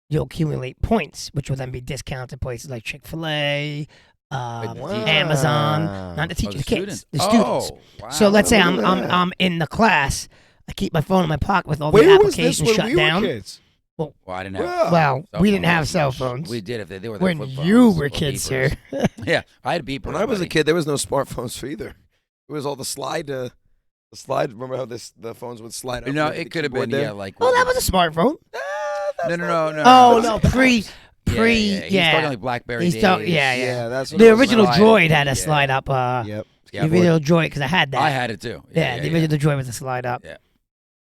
you'll accumulate points, which will then be discounted at places like Chick-fil-A, Amazon, not to teach the kids, the students. Oh, wow. So let's say I'm in the class, I keep my phone in my pocket with all the Where was this applications when shut we down. were kids? Well, I didn't have. Well, Well, cell we didn't phones. have cell phones. We did if they were when flip you phones were or kids, beepers. sir. Yeah, I had beepers. When I was a buddy. kid, there was no smartphones for either. It was all the slide. The slide. Remember how the phones would slide up? No, with the it could have been keyboard there? like. Well, that was a smartphone. No. Oh no, pre, Yeah. He's talking like BlackBerry He's days. talking, yeah. Yeah, that's what The it was. original slide. Droid had a Yeah. slide up. Yep. Yeah, the original Droid, because I had that. I had it too. Yeah, the original Droid with a slide up. Yeah.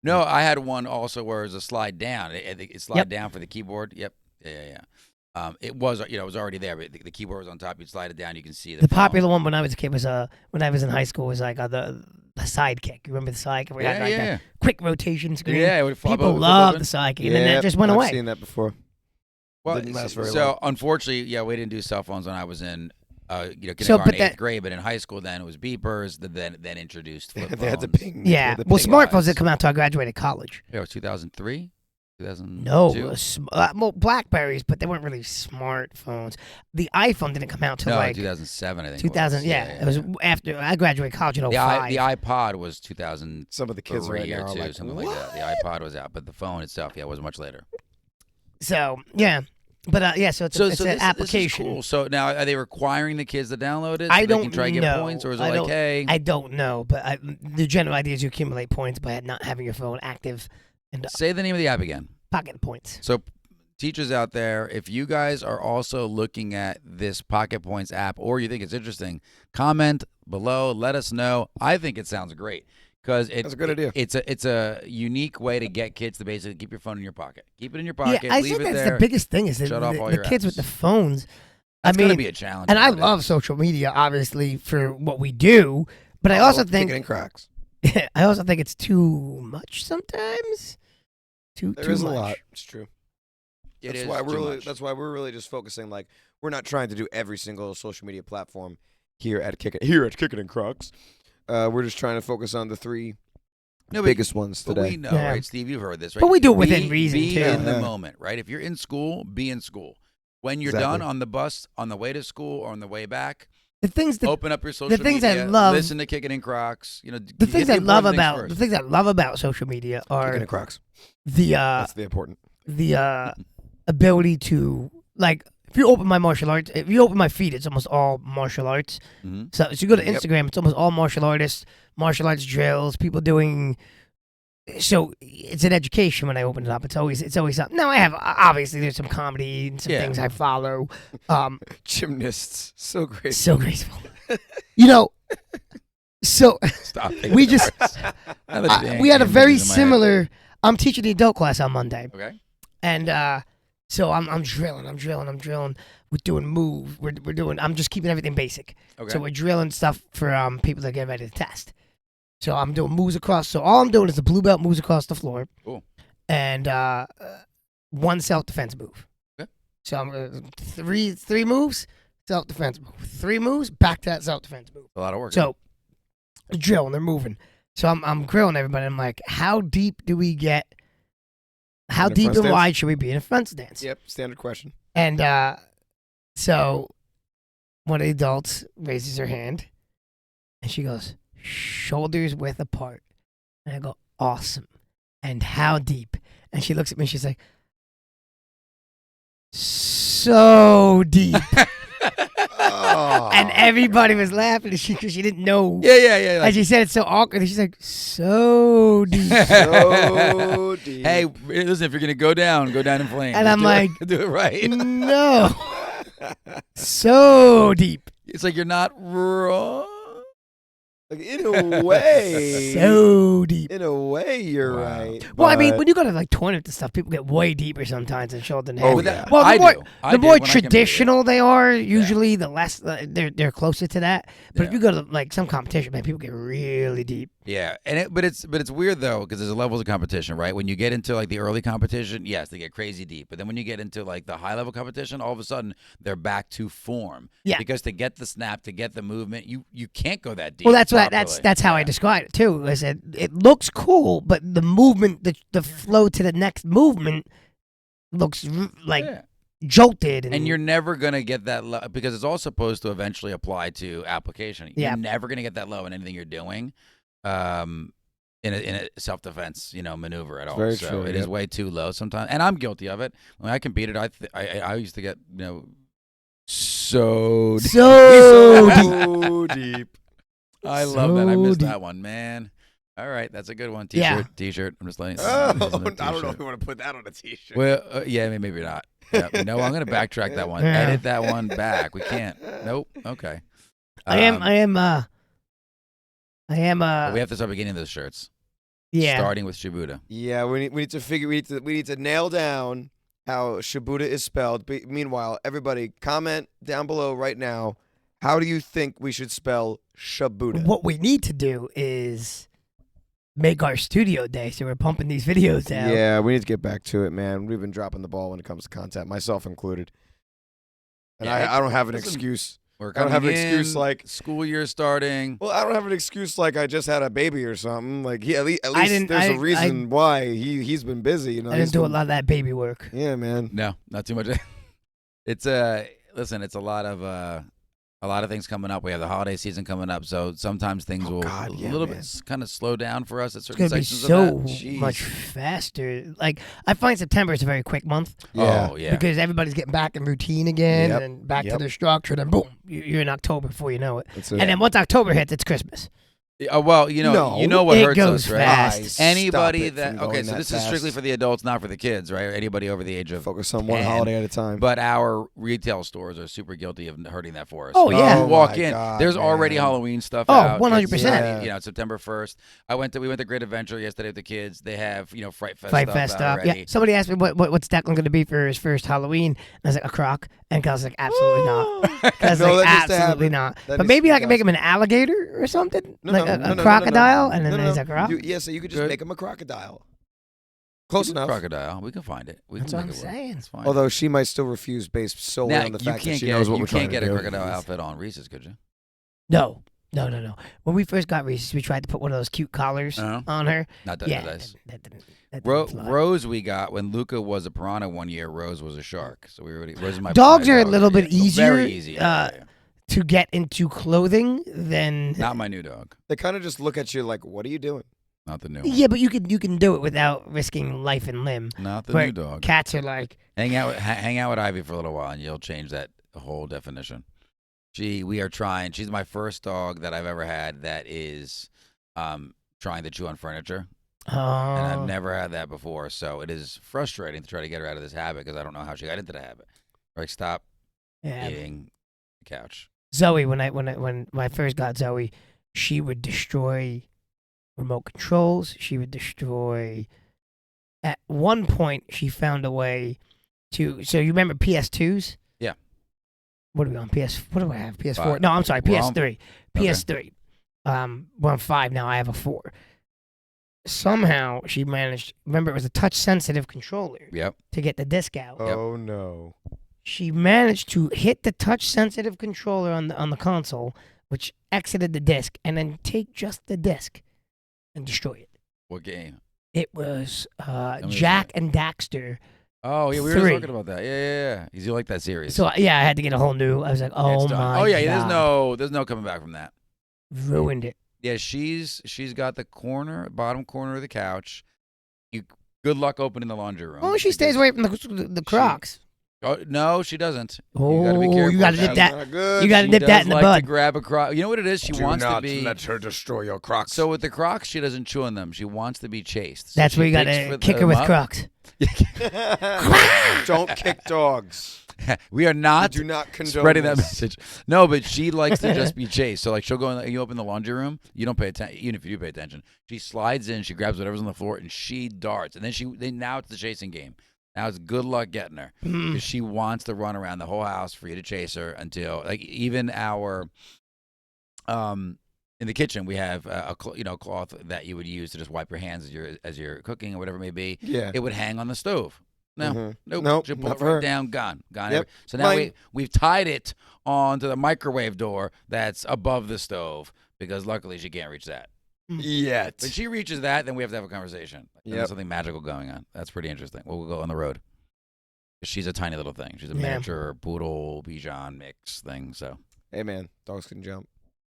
No, I had one also where it was a slide down. It slide down for the keyboard. Yep. Yeah. It was it was already there, but the keyboard was on top. You'd slide it down, you can see The phone. popular one when I was a kid was when I was in high school was like the Sidekick. You remember the Sidekick? We had like that quick rotation screen. Yeah, it would flip People over, flip loved open. the Sidekick, Yeah, and then that just went I've away. seen that before. Well, Didn't last very so long. unfortunately, yeah, we didn't do cell phones when I was in kindergarten, but 8th grade, but in high school then it was beepers. Then introduced flip They had the phones. ping. Yeah, the well, ping smartphones eyes. didn't come out until I graduated college. Yeah, it was 2003, 2002. No, well, Blackberries, but they weren't really smartphones. The iPhone didn't come out till No, like 2007, I think. 2000. Yeah, it was after I graduated college in The 05. iPod was 2003 Some of the kids right now or are two, like, something what? like that. The iPod was out, but the phone itself, yeah, was much later. So yeah, but yeah, so it's an this application. is cool. So now, are they requiring the kids to download it? So I they don't can try to get know. points, or is it I like, don't- hey? I don't know, but the general idea is you accumulate points by not having your phone active and Say the name of the app again. pocket points. So, teachers out there, if you guys are also looking at this Pocket Points app or you think it's interesting, comment below. Let us know. I think it sounds great because That's a good idea. It's a unique way to get kids to basically keep your phone in your pocket. Keep it in your pocket. Yeah, I leave think it that's there. the biggest thing is that Shut off all the your kids with apps. the phones. That's I gonna mean, be a challenge. and I nowadays. love social media, obviously, for what we do. But I also think Kickin' Crocs. I also think it's too much sometimes. Too There is much. a lot. It's true. It That's is why too we're really. much. That's why we're really just focusing. Like, we're not trying to do every single social media platform here at Kickin' and Crocs. We're just trying to focus on the three biggest ones But today. we know, Yeah. right, Steve? You've heard this, right? But we do it within reason, be too. in the Yeah. moment, right? If you're in school, be in school. When you're Exactly. done on the bus, on the way to school, or on the way back, The things that open up your social things I media. love- Listen to Kickin' and Crocs. You know, the things I love about first. the things I love about social media are Kickin' and Crocs. the That's the important. ability to, like, if you open my martial arts, if you open my feed, it's almost all martial arts. Mhm. So if you go to Yep. Instagram, it's almost all martial artists, martial arts drills, people doing. So it's an education when I open it up. It's always something. Now I have obviously there's some comedy and some Yeah. things I follow. Gymnasts. So great. So graceful. You know. So Stop. we just we had a very images in my head. similar. I'm teaching the adult class on Monday. Okay. And so I'm drilling. We're doing moves. We're doing. I'm just keeping everything basic. Okay. So we're drilling stuff for people that get ready to test. So I'm doing moves across. So all I'm doing is the blue belt moves across the floor. Cool. And one self defense move. Okay. So I'm three moves, self-defense move. 3 moves, back to that self-defense move. A lot of work. So, drill, and they're moving. So I'm grilling everybody. I'm like, how deep do we get? How In a deep front and stance? wide should we be in a front stance? Yep, standard question. And so one of the adults raises her hand, and she goes, shoulders width apart. And I go, awesome. And how deep? And she looks at me, and she's like, so deep. Oh, And everybody was laughing because she didn't know. yeah. And she said it so awkward. And she's like, so deep. so deep. Hey, listen, if you're gonna go down in flames. And I'm like, do it right. no. So deep. It's like you're not wrong. Like, in a way, So deep. in a way, you're Wow. right. Well, I mean, but- when you go to like tournaments and stuff, people get way deeper sometimes in shoulder and head. Oh, But yeah. Well, the I more, do. I the do more when I can beat it. traditional they are, usually the less they're closer to that. But if Yeah. you go to like some competition, man, people get really deep. Yeah, and but it's weird though because there's levels of competition, right? When you get into like the early competition, yes, they get crazy deep. But then when you get into like the high level competition, all of a sudden they're back to form. Yeah. Because to get the snap, to get the movement, you can't go that deep. Well, that's properly. that's how I Yeah. describe it too. I said it looks cool, but the movement, the flow to the next movement looks like Yeah. jolted, And you're never gonna get that low because it's all supposed to eventually apply to application. Yeah. You're never gonna get that low in anything you're doing, in a self defense, maneuver at all. Very so true, it is yep. way too low sometimes, and I'm guilty of it. When I competed, I used to get so deep. so deep. so deep. I love that. I So missed deep. that one, man. All right, that's a good one. Yeah. T-shirt. I'm just letting. Oh, this is a I don't know t-shirt. if you want to put that on a t-shirt. Well, yeah, maybe not. Yeah, no, I'm gonna backtrack that one. Yeah. Edit that one back. We can't. Nope. Okay. I am. We have to start beginning those shirts. Yeah. Starting with Shibuda. Yeah, we need to nail down how Shibuda is spelled. But meanwhile, everybody comment down below right now. How do you think we should spell Shibuda? What we need to do is make our studio day, so we're pumping these videos out. Yeah, we need to get back to it, man. We've been dropping the ball when it comes to content, myself included. And Yeah, I don't have an listen, excuse. We're I don't coming have an excuse in, like- school year starting. Well, I don't have an excuse like I just had a baby or something. Like at least didn't- there's I- a reason why he's been busy. You know, I he's didn't do a been- lot of that baby work. Yeah, man. No, not too much. It's listen, it's a lot of things coming up. We have the holiday season coming up, so sometimes things will God, a yeah, little man. bit kind of slow down for us at It's certain gonna be sections so of that. Jeez. much faster. Like I find September is a very quick month Yeah. Oh yeah. because everybody's getting back in routine again Yep. and back to Yep. their structure. Then boom, you're in October before you know it. That's And then once October hits, it's Christmas. Well, you know what It hurts goes us, right? fast. Guys, Anybody stop it that from going okay, so that this is strictly fast. for the adults, not for the kids, right? Anybody over the age of Focus on one 10. holiday at a time. But our retail stores are super guilty of hurting that for us. Oh, yeah. You Oh, walk my in, God, there's already man. Halloween stuff Oh, out. 100%. Yeah. September 1st. We went to Great Adventure yesterday with the kids. They have, Fright Fest Fight stuff Fest out stuff. already. Yeah. Somebody asked me what's Declan going to be for his first Halloween. And I was like, a croc. And Kyle's like, absolutely not. Kyle's No, like, that needs to absolutely happen. not. That But needs maybe to I be can make him an alligator or something, No, like no, a no, no, no, crocodile, no, and then no, no, there's no. a croc. Yeah, so you could just Good. make him a crocodile. Close enough. Crocodile. We can find it. We That's can what make I'm it work. saying. It's fine. Although she might still refuse based solely now, on the you fact that can't she get, knows what you we're trying can't get to a do. crocodile outfit on Reese's, could you? No. When we first got Reese's, we tried to put one of those cute collars Uh-huh. on her. Not that Yeah, nice. that didn't fly. Rose we got when Luca was a piranha one year. Rose was a shark. So we already. Rose is my Dogs my are a dog. little bit Yeah, easier, Very easy. Yeah. to get into clothing than Not my new dog. They kind of just look at you like, "What are you doing?" Not the new one. yeah, but you can do it without risking life and limb. Not the Where new dog. Cats are like, Hang out with Ivy for a little while, and you'll change that whole definition. We are trying. She's my first dog that I've ever had that is trying to chew on furniture, and I've oh, never had that before. So it is frustrating to try to get her out of this habit because I don't know how she got into the habit. Like stop yeah. eating the couch. Zoe, when I first got Zoe, she would destroy remote controls. She would destroy. At one point, she found a way to. So you remember PS2s? Yeah. What are we on? What do I have? PS4? Five. No, I'm sorry. We're on- PS3. Okay. PS3. We're on 5 now. I have a 4. Somehow she managed. Remember, it was a touch sensitive controller Yep. to get the disc out. Oh no. She managed to hit the touch-sensitive controller on the console, which exited the disc, and then take just the disc and destroy it. What game? It was me Jack see. and Daxter. Oh yeah, we were 3. just talking about that. Yeah. You like that series? So yeah, I had to get a whole new. I was like, Yeah, oh it's done. my. Oh yeah, God. there's no coming back from that. Ruined it. Yeah, she's got the bottom corner of the couch. Good luck opening the laundry room. Oh, she stays away from the Crocs. Oh no, she doesn't. Oh, you gotta be careful. you gotta with nip that. that. Not good. You gotta She nip that does in the like bud. to grab a Croc. You know what it is? She Do wants not to be. let her destroy your Crocs. So with the Crocs, she doesn't chew on them. She wants to be chased. So That's she where you picks gotta for kick her them with up. Crocs. Don't kick dogs. We are not Do not condone spreading that this. message. No, but she likes to just be chased. So like she'll go in, you open the laundry room, you don't pay attention. Even if you do pay attention, she slides in, she grabs whatever's on the floor, and she darts. And then now it's the chasing game. Now it's good luck getting her because she wants to run around the whole house for you to chase her until like even our in the kitchen we have a cloth that you would use to just wipe your hands as you're cooking or whatever it may be. Yeah. It would hang on the stove. No, nope. Nope, She'll pull not it for her. right down, gone. Yep. So now Mine. we've tied it onto the microwave door that's above the stove because luckily she can't reach that. Yet. When she reaches that, then we have to have a conversation. Then Yep. There's something magical going on. That's pretty interesting. We'll go on the road. She's a tiny little thing. She's a Yeah. miniature poodle Bichon mix thing. So Hey man, dogs can jump.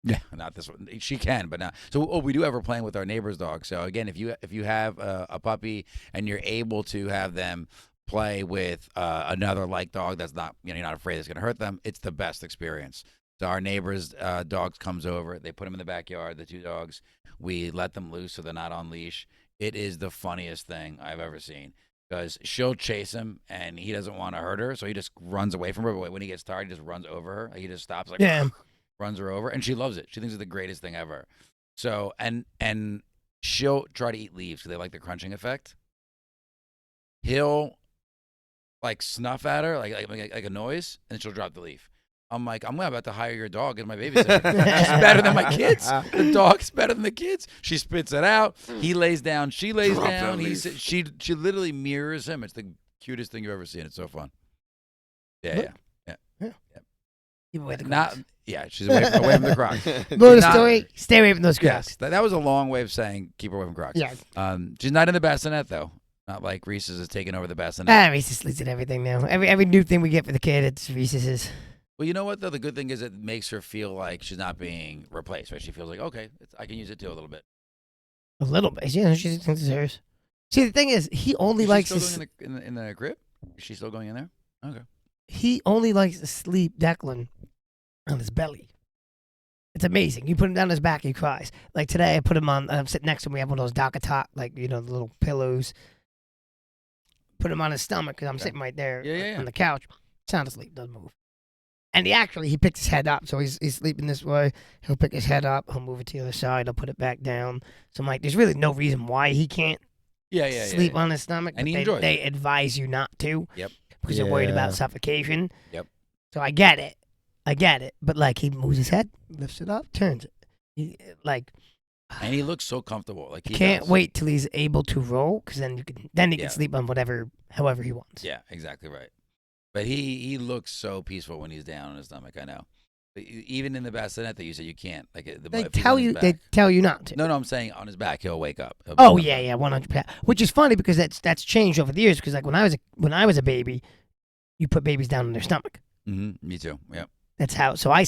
yeah, not this one. She can, but not. So we do have her playing with our neighbor's dog. So again, if you have a puppy and you're able to have them play with another like dog that's not you're not afraid it's going to hurt them, it's the best experience. So our neighbor's dogs comes over. They put them in the backyard. The two dogs. We let them loose so they're not on leash. It is the funniest thing I've ever seen. Because she'll chase him, and he doesn't want to hurt her, so he just runs away from her. But when he gets tired, he just runs over her. He just stops, like, Yeah. runs her over, and she loves it. She thinks it's the greatest thing ever. So, and she'll try to eat leaves because they like the crunching effect. He'll, like, snuff at her, like a noise, and she'll drop the leaf. I'm like, I'm about to hire your dog as my babysitter. She's better than my kids. The dog's better than the kids. She spits it out. He lays down. She lays Drop down. that She literally mirrors him. It's the cutest thing you've ever seen. It's so fun. Yeah. Keep away the Not. Crocs. Yeah. She's away from the Crocs. Moral of the not- story: stay away from those Yes. Crocs. That was a long way of saying keep her away from Crocs. Yeah. She's not in the bassinet though. Not like Reese's is taking over the bassinet. Reese's sleeps in everything now. Every new thing we get for the kid, it's Reese's. Well, you know what though? The good thing is it makes her feel like she's not being replaced. Right? She feels like okay, I can use it too a little bit. A little bit. Yeah, she thinks it's hers. See, the thing is, he only Is she likes still to. going in the crib? Is she still going in there? Okay. He only likes to sleep Declan on his belly. It's amazing. You put him down on his back, he cries. Like today, I put him on. I'm sitting next to him. We have one of those Dakatot, like the little pillows. Put him on his stomach because I'm sitting right there Yeah. on the couch. Sound asleep, doesn't move. And he picks his head up, so he's sleeping this way. He'll pick his head up, he'll move it to the other side, he'll put it back down. So I'm like, there's really no reason why he can't sleep on his stomach. And but he they, enjoys they advise you not to. Yep. Because they're worried Yeah. about suffocation. Yep. So I get it. But like he moves his head, lifts it up, turns it. And he looks so comfortable. Like he Can't does. wait till he's able to roll, because then he Yeah. can sleep on however he wants. Yeah, exactly right. But he looks so peaceful when he's down on his stomach. I know. But even in the bassinet that you said you can't. Like They if he's tell on his you. back. They tell you not to. No, I'm saying on his back he'll wake up. He'll Oh be yeah, up. yeah, 100%. Which is funny because that's changed over the years. Because like when I was a baby, you put babies down on their stomach. Mm-hmm. Me too. Yeah. That's how I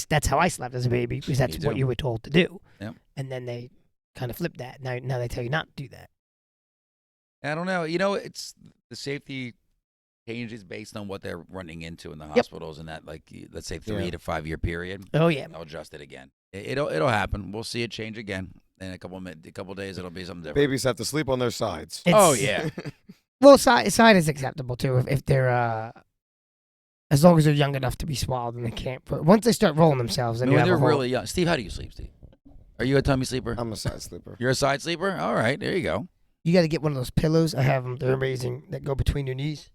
slept as a baby, because that's Me what too. you were told to do. Yep. And then they kind of flipped that. Now they tell you not to do that. I don't know. It's the safety changes based on what they're running into in the hospitals and that, like, let's say 3 to 5 year period. Oh yeah. They'll adjust it again. It'll happen. We'll see it change again in a couple days. It'll be something different. Babies have to sleep on their sides. Oh yeah. Well, side is acceptable too if they're as long as they're young enough to be swallowed and they can't. But once they start rolling themselves, then I mean, you when have a they're whole- really young. Steve, how do you sleep, Steve? Are you a tummy sleeper? I'm a side sleeper. You're a side sleeper? All right, there you go. You got to get one of those pillows. I have them. They're amazing. That go between your knees.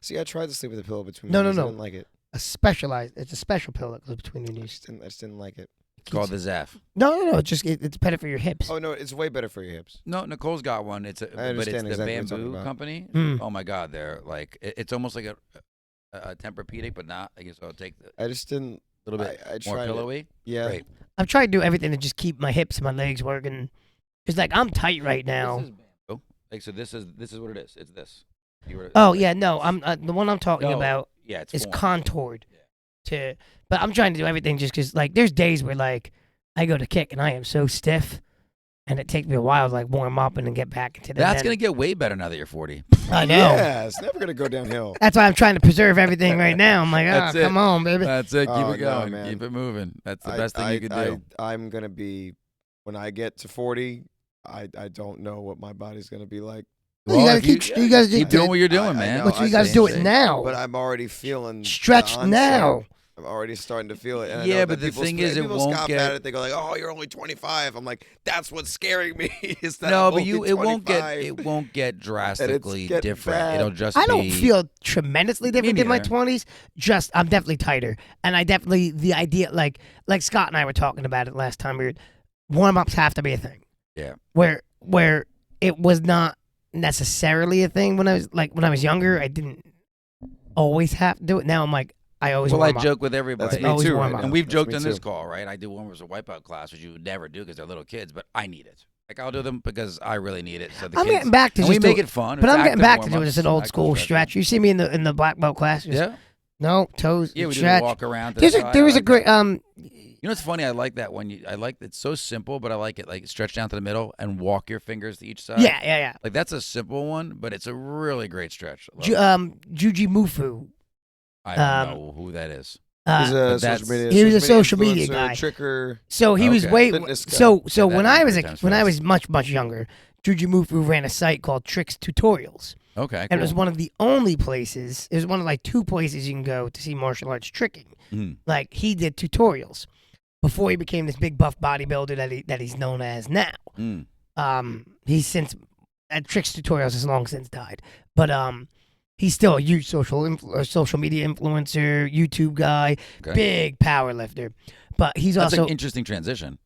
See, I tried to sleep with a pillow between No, my knees. no. I didn't like it. It's a special pillow that goes between your I knees. just didn't like it. It's called the Zeph. No. It's better for your hips. Oh no, it's way better for your hips. No, Nicole's got one. But it's understand the exactly what you're talking bamboo about. company. Mm. Oh my God, they're like it's almost like Tempur-Pedic, but not. I guess I'll take a I just didn't. little bit I more tried it. pillowy. Yeah. Great. I'm trying to do everything to just keep my hips and my legs working. Cause like I'm tight right now. This is bamboo. Like so, this is what it is. It's this. Oh yeah, no, I'm the one I'm talking No, about Yeah, it's is formed. contoured to. But I'm trying to do everything just because like there's days where like I go to kick and I am so stiff, and it takes me a while to like warm up and then get back into the. That's gonna get way better now that you're 40. I know. Yeah, it's never gonna go downhill. That's why I'm trying to preserve everything right now. I'm like, That's oh, it. come on, baby. That's it. Keep Oh, it no, going. man. Keep it moving. That's the best thing you could do. I'm gonna be when I get to 40. I don't know what my body's gonna be like. Well, you gotta if keep. You gotta keep do. doing what you're doing, I man. know, But you I gotta see. do it now. But I'm already feeling the Stretch onset. now. I'm already starting to feel it. And I Yeah, know but that the people thing is, it people won't scoff get- at it. They go like, "Oh, you're only 25." I'm like, "That's what's scaring me." Is that No, I'm but only it won't get 25. drastically getting different. bad. It'll just I don't be, feel tremendously different in my neither. 20s. Just I'm definitely tighter, and I definitely the idea like Scott and I were talking about it last time. Warm ups have to be a thing. Yeah. Where it was not necessarily a thing when I was younger. I didn't always have to do it. Now I'm like I always. Well, I warm up. joke with everybody. That's me Always too. warm Right up. now. And we've That's joked me on this too. call, right? I do one was a wipeout class, which you would never do because they're little kids, but I need it. Like I'll do them because I really need it. So the I'm kids, getting back to and just we make do- it fun. But It's I'm getting active back to doing warm-ups, just an old active school stretching. stretch. You see me in the black belt class. Just, Yeah, No toes. yeah, we do stretch. the walk around. To There's the a side. there I was a like great that. You know what's funny? I like that one. I like it's so simple, but I like it. Like stretch down to the middle and walk your fingers to each side. yeah. Like that's a simple one, but it's a really great stretch. I love it. Juji Mufu. I don't know who that is. He's Uh, a But that's- social media. he was a social media influencer, guy. Tricker. so he was Okay. way Fitness guy. so Yeah, that when I name was three times when I fast. was much younger, Juji Mufu ran a site called Tricks Tutorials, Okay, and it was cool. one of the only places. It was one of like two places you can go to see martial arts tricking. Mhm. Like he did tutorials before he became this big buff bodybuilder that he's known as now. Mm. He's since at Tricks Tutorials has long since died, but he's still a huge social media influencer, YouTube guy, Okay. big power lifter. But he's That's also an interesting transition.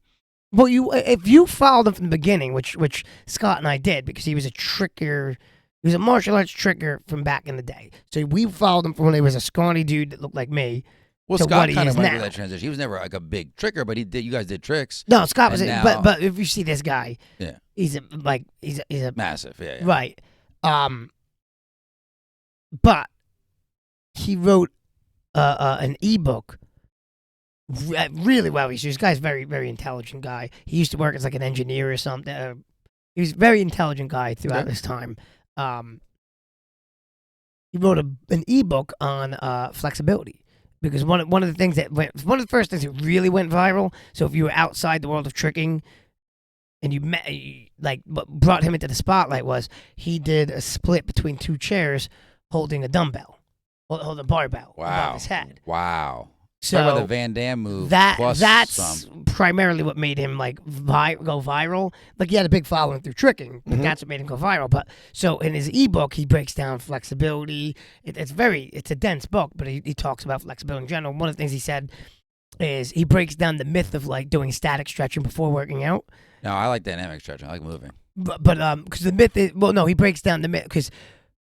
well, if you followed him from the beginning, which Scott and I did, because he was a tricker. He was a martial arts tricker from back in the day. So we followed him from when he was a scrawny dude that looked like me. Well, to Scott what he kind is of went through now. that transition. He was never like a big tricker, but he did. You guys did tricks. No, Scott was And it, now- but if you see this guy, Yeah. he's a Massive. Yeah. right. But he wrote an ebook really well. This guy's very, very intelligent guy. He used to work as like an engineer or something. He was a very intelligent guy throughout Okay. this time. He wrote an ebook on flexibility because one of the things that one of the first things that really went viral. So if you were outside the world of tricking, and you met, like what brought him into the spotlight was he did a split between two chairs holding a dumbbell, holding a barbell above Wow. his head. Wow. Talk about the So Van Damme move. that's plus some. primarily what made him like go viral. Like he had a big following through tricking, but Mhm. that's what made him go viral. But so in his ebook, he breaks down flexibility. It's a dense book, but he talks about flexibility in general. One of the things he said is he breaks down the myth of like doing static stretching before working out. No, I like dynamic stretching. I like moving. But because the myth is he breaks down the myth because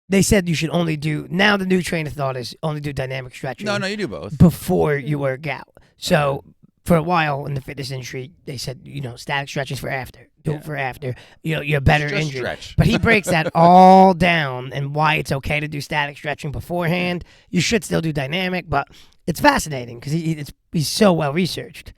they said you should only do now the new train of thought is only do dynamic stretching. No, you do both. Before you work out. So for a while in the fitness industry, they said static stretching is for after. Do Yeah. it for after. You're better Just injured. stretch. But he breaks that all down and why it's okay to do static stretching beforehand. You should still do dynamic, but it's fascinating because he's so well researched.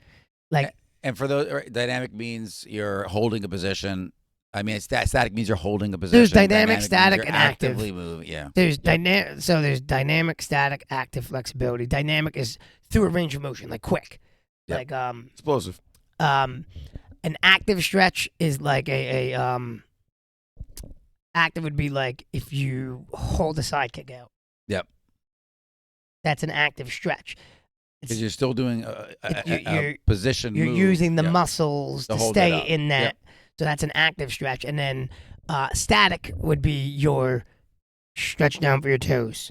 Like And for those, dynamic means you're holding a position. I mean, static means you're holding a position. dynamic, means static, you're and active. actively moving. Yeah. there's there's dynamic, static, active flexibility. Dynamic is through a range of motion, like quick. Yep. Like Explosive. an active stretch is like active would be like if you hold a side kick out. Yep. That's an active stretch. Because you're still doing a position You're move. using the Yep. muscles To to hold it stay up. in that. Yep. So that's an active stretch. And then static would be your stretch down for your toes.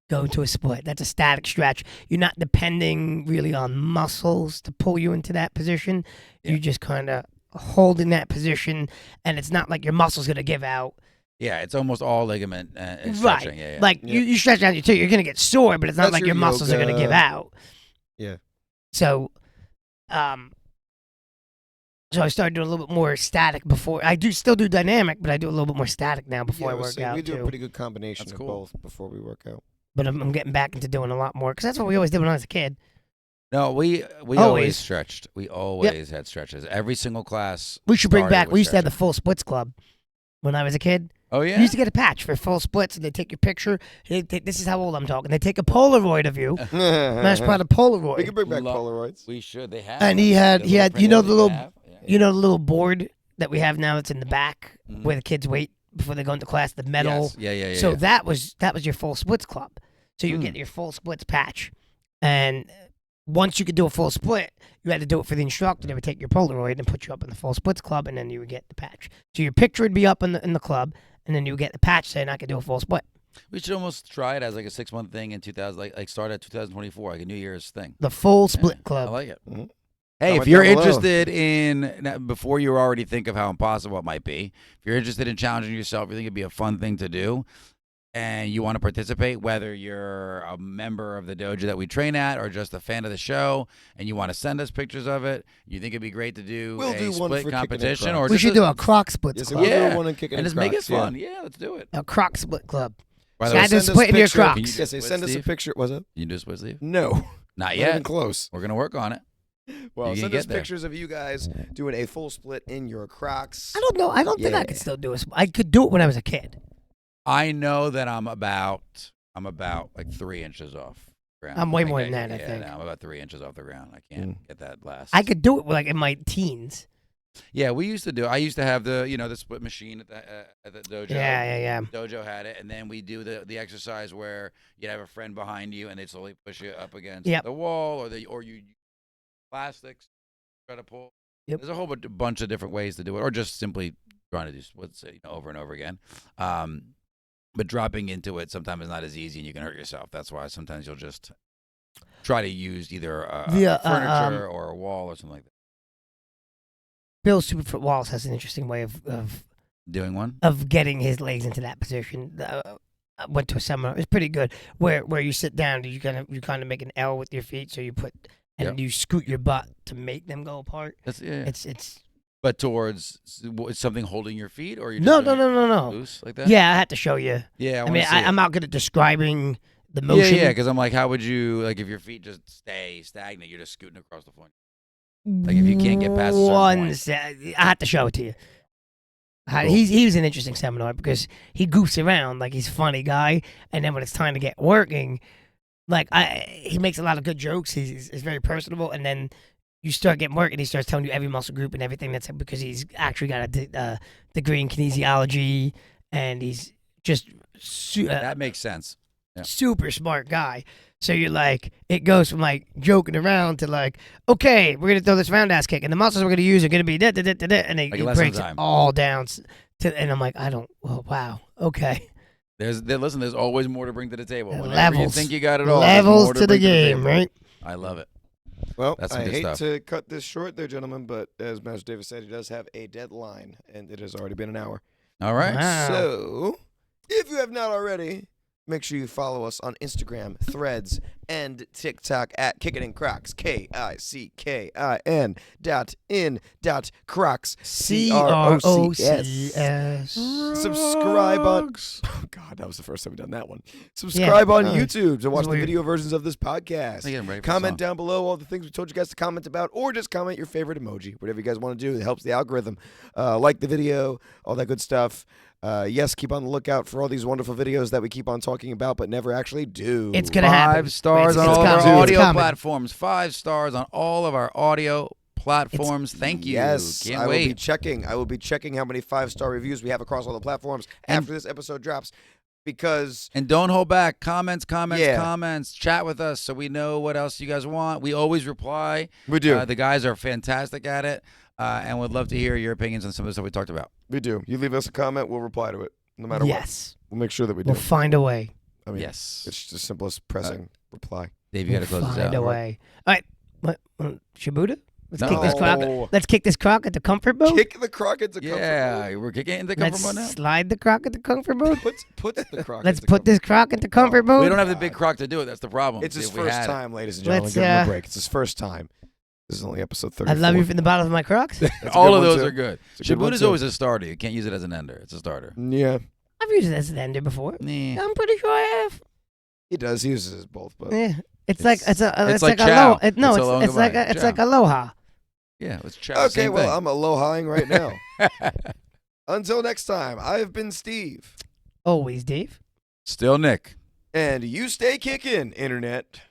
Go to a split. That's a static stretch. You're not depending really on muscles to pull you into that position. Yeah. You're just kind of holding that position, and it's not like your muscle's going to give out. Yeah, it's almost all ligament and Right. stretching. Yeah, yeah. Like you stretch out your toe, you're gonna get sore, but it's not That's like your your muscles are gonna give yoga. out. Yeah. So, so I started doing a little bit more static before. I still do dynamic, but I do a little bit more static now before I we'll work see. out We do too. a pretty good combination That's of cool. both before we work out. But I'm getting back into doing a lot more because that's what we always did when I was a kid. No, we always Always. stretched. We always had stretches. Every single class. We should bring started back. with We used to have the stretching. full splits club when I was a kid. Oh yeah. You used to get a patch for full splits, and they take your picture. This is how old I'm talking. They take a Polaroid of you. Nice part of We Polaroid. can bring back Lo- Polaroids. We should. They have. And them. he had- The he little had- you print know that the they little- have? Yeah. You know the little board that we have now that's in the back Mhm. where the kids wait before they go into class. The metal. Yes. Yeah. So yeah. that was your full splits club. So you Hmm. get your full splits patch, and once you could do a full split, you had to do it for the instructor. They would take your Polaroid and put you up in the full splits club, and then you would get the patch. So your picture would be up in the club, and then you would get the patch saying I could do a full split. We should almost try it as like a 6-month thing in 2000, like start at 2024, like a New Year's thing. The full split I club. like it. Mhm. Hey, Comment if you're down below. interested in now, before you already think of how impossible it might be, if you're interested in challenging yourself, you think it'd be a fun thing to do, and you want to participate, whether you're a member of the dojo that we train at or just a fan of the show, and you want to send us pictures of it, you think it'd be great to do We'll a do one split for Kickin' and competition, Crocs. or We just should do a Croc splits Yes, club. we'll Yeah. do one in Kickin' and just make it Crocs, yeah. fun. Yeah, let's do it. A Croc split club. By the So way, I just Send us split in your picture- Crocs. Can you Yes, split, send us a Steve? picture. What's up? You can do a split sleeve? No. Not Not yet. even close. We're gonna work on it. Well, You can send get us there. pictures of you guys doing a full split in your Crocs. I don't know. I don't think I Yeah. could still do it. I could do it when I was a kid. I know that I'm about like 3 inches off the ground. I'm way Like, more than that, I yeah, think. no, I'm about 3 inches off the ground. I can't get that last. I could do it like in my teens. Yeah, we used to do. I used to have the split machine at the dojo. Yeah. Dojo had it, and then we do the exercise where you'd have a friend behind you, and they slowly push you up against Yep. the wall, or you plastics try to pull. Yep. There's a whole bunch of different ways to do it, or just simply trying to do splits over and over again. But dropping into it sometimes is not as easy, and you can hurt yourself. That's why sometimes you'll just try to use either furniture or a wall or something like that. Bill Superfoot Wallace has an interesting way of Doing one. getting his legs into that position. I went to a seminar. It's pretty good. Where you sit down, you kind of make an L with your feet, so you put and Yep. you scoot your butt to make them go apart. That's yeah. It's But towards something holding your feet, or you no. loose like that. Yeah, I had to show you. Yeah. I mean, I'm not good at describing the motion. Yeah. Because I'm like, how would you if your feet just stay stagnant? You're just scooting across the floor. Like, if you can't get past a certain point. I have to show it to you. Cool. He was an interesting seminar because he goofs around like he's a funny guy, and then when it's time to get working, he makes a lot of good jokes. He's very personable, and then you start getting work, and he starts telling you every muscle group and everything that's because he's actually got a degree in kinesiology, and he's just That makes sense. Yeah. super smart guy. So you're like, it goes from like joking around to like, okay, we're gonna throw this roundhouse kick, and the muscles we're gonna use are gonna be da da da da da, and Like he lesson breaks it time. all down. And I'm like, oh wow, okay, Listen, there's always more to bring to the table. Whenever Levels. you think you got it all, there's levels more to the bring game, table. right? I love it. Well, That's some I good hate stuff. to cut this short there, gentlemen, but as Master Davis said, he does have a deadline, and it has already been an hour. All right. Wow. So, if you have not already, make sure you follow us on Instagram, Threads, and TikTok at Kickin' and Crocs, KICKIN.in.Crocs, CROCS. Subscribe on. Oh God, that was the first time we've done that one. Subscribe on oh, YouTube to watch the weird. video versions of this podcast. I get 'em ready for the Comment song. down below all the things we told you guys to comment about, or just comment your favorite emoji, whatever you guys want to do. It helps the algorithm. Like the video, all that good stuff. Yes, keep on the lookout for all these wonderful videos that we keep on talking about, but never actually do. It's gonna happen. 5 stars It's on all of our coming. It's audio coming. platforms. 5 stars on all of our audio platforms. Thank you. Yes, Can't I will be wait. checking. I will be checking how many 5-star reviews we have across all the platforms after this episode drops, because And don't hold back. Comments. Yeah. Comments. Chat with us so we know what else you guys want. We always reply. we do. The guys are fantastic at it, and would love to hear your opinions on some of the stuff we talked about. We do. You leave us a comment, we'll reply to it, no matter what. Yes, We'll make sure that we do. we'll find a way. I mean, Yes. it's just simple as pressing reply. Dave, you got to close this Find out. a way. All right, what Shibuda? Let's kick this croc. No. Let's kick this croc into comfort mode. Kick the croc into comfort Yeah, we're kicking into comfort Let's mode now. slide the croc into comfort mode. mode. Put the croc Let's into put comfort this croc into comfort mode. We don't have the big croc to do it. That's the problem. It's See, his if we first had it- time, ladies and gentlemen. Let's, Give him a break. It's his first time. This is only episode 34. I love you from the bottom of my Crocs. That's a All good of one, those too. are good. It's a good one, Shibuya is too. always a starter. You can't use it as an ender. It's a starter. Yeah, I've used it as an ender before. Nah. I'm pretty sure I have. he does. He uses both, but Yeah, it's like it's like like ciao. aloha. No, It's a long it's like goodbye. it's like aloha. Yeah, it's chow. okay. Same Well, thing. I'm alohaing right now. Until next time, I've been Steve, Always, Dave. Still Nick. and you stay kicking, internet.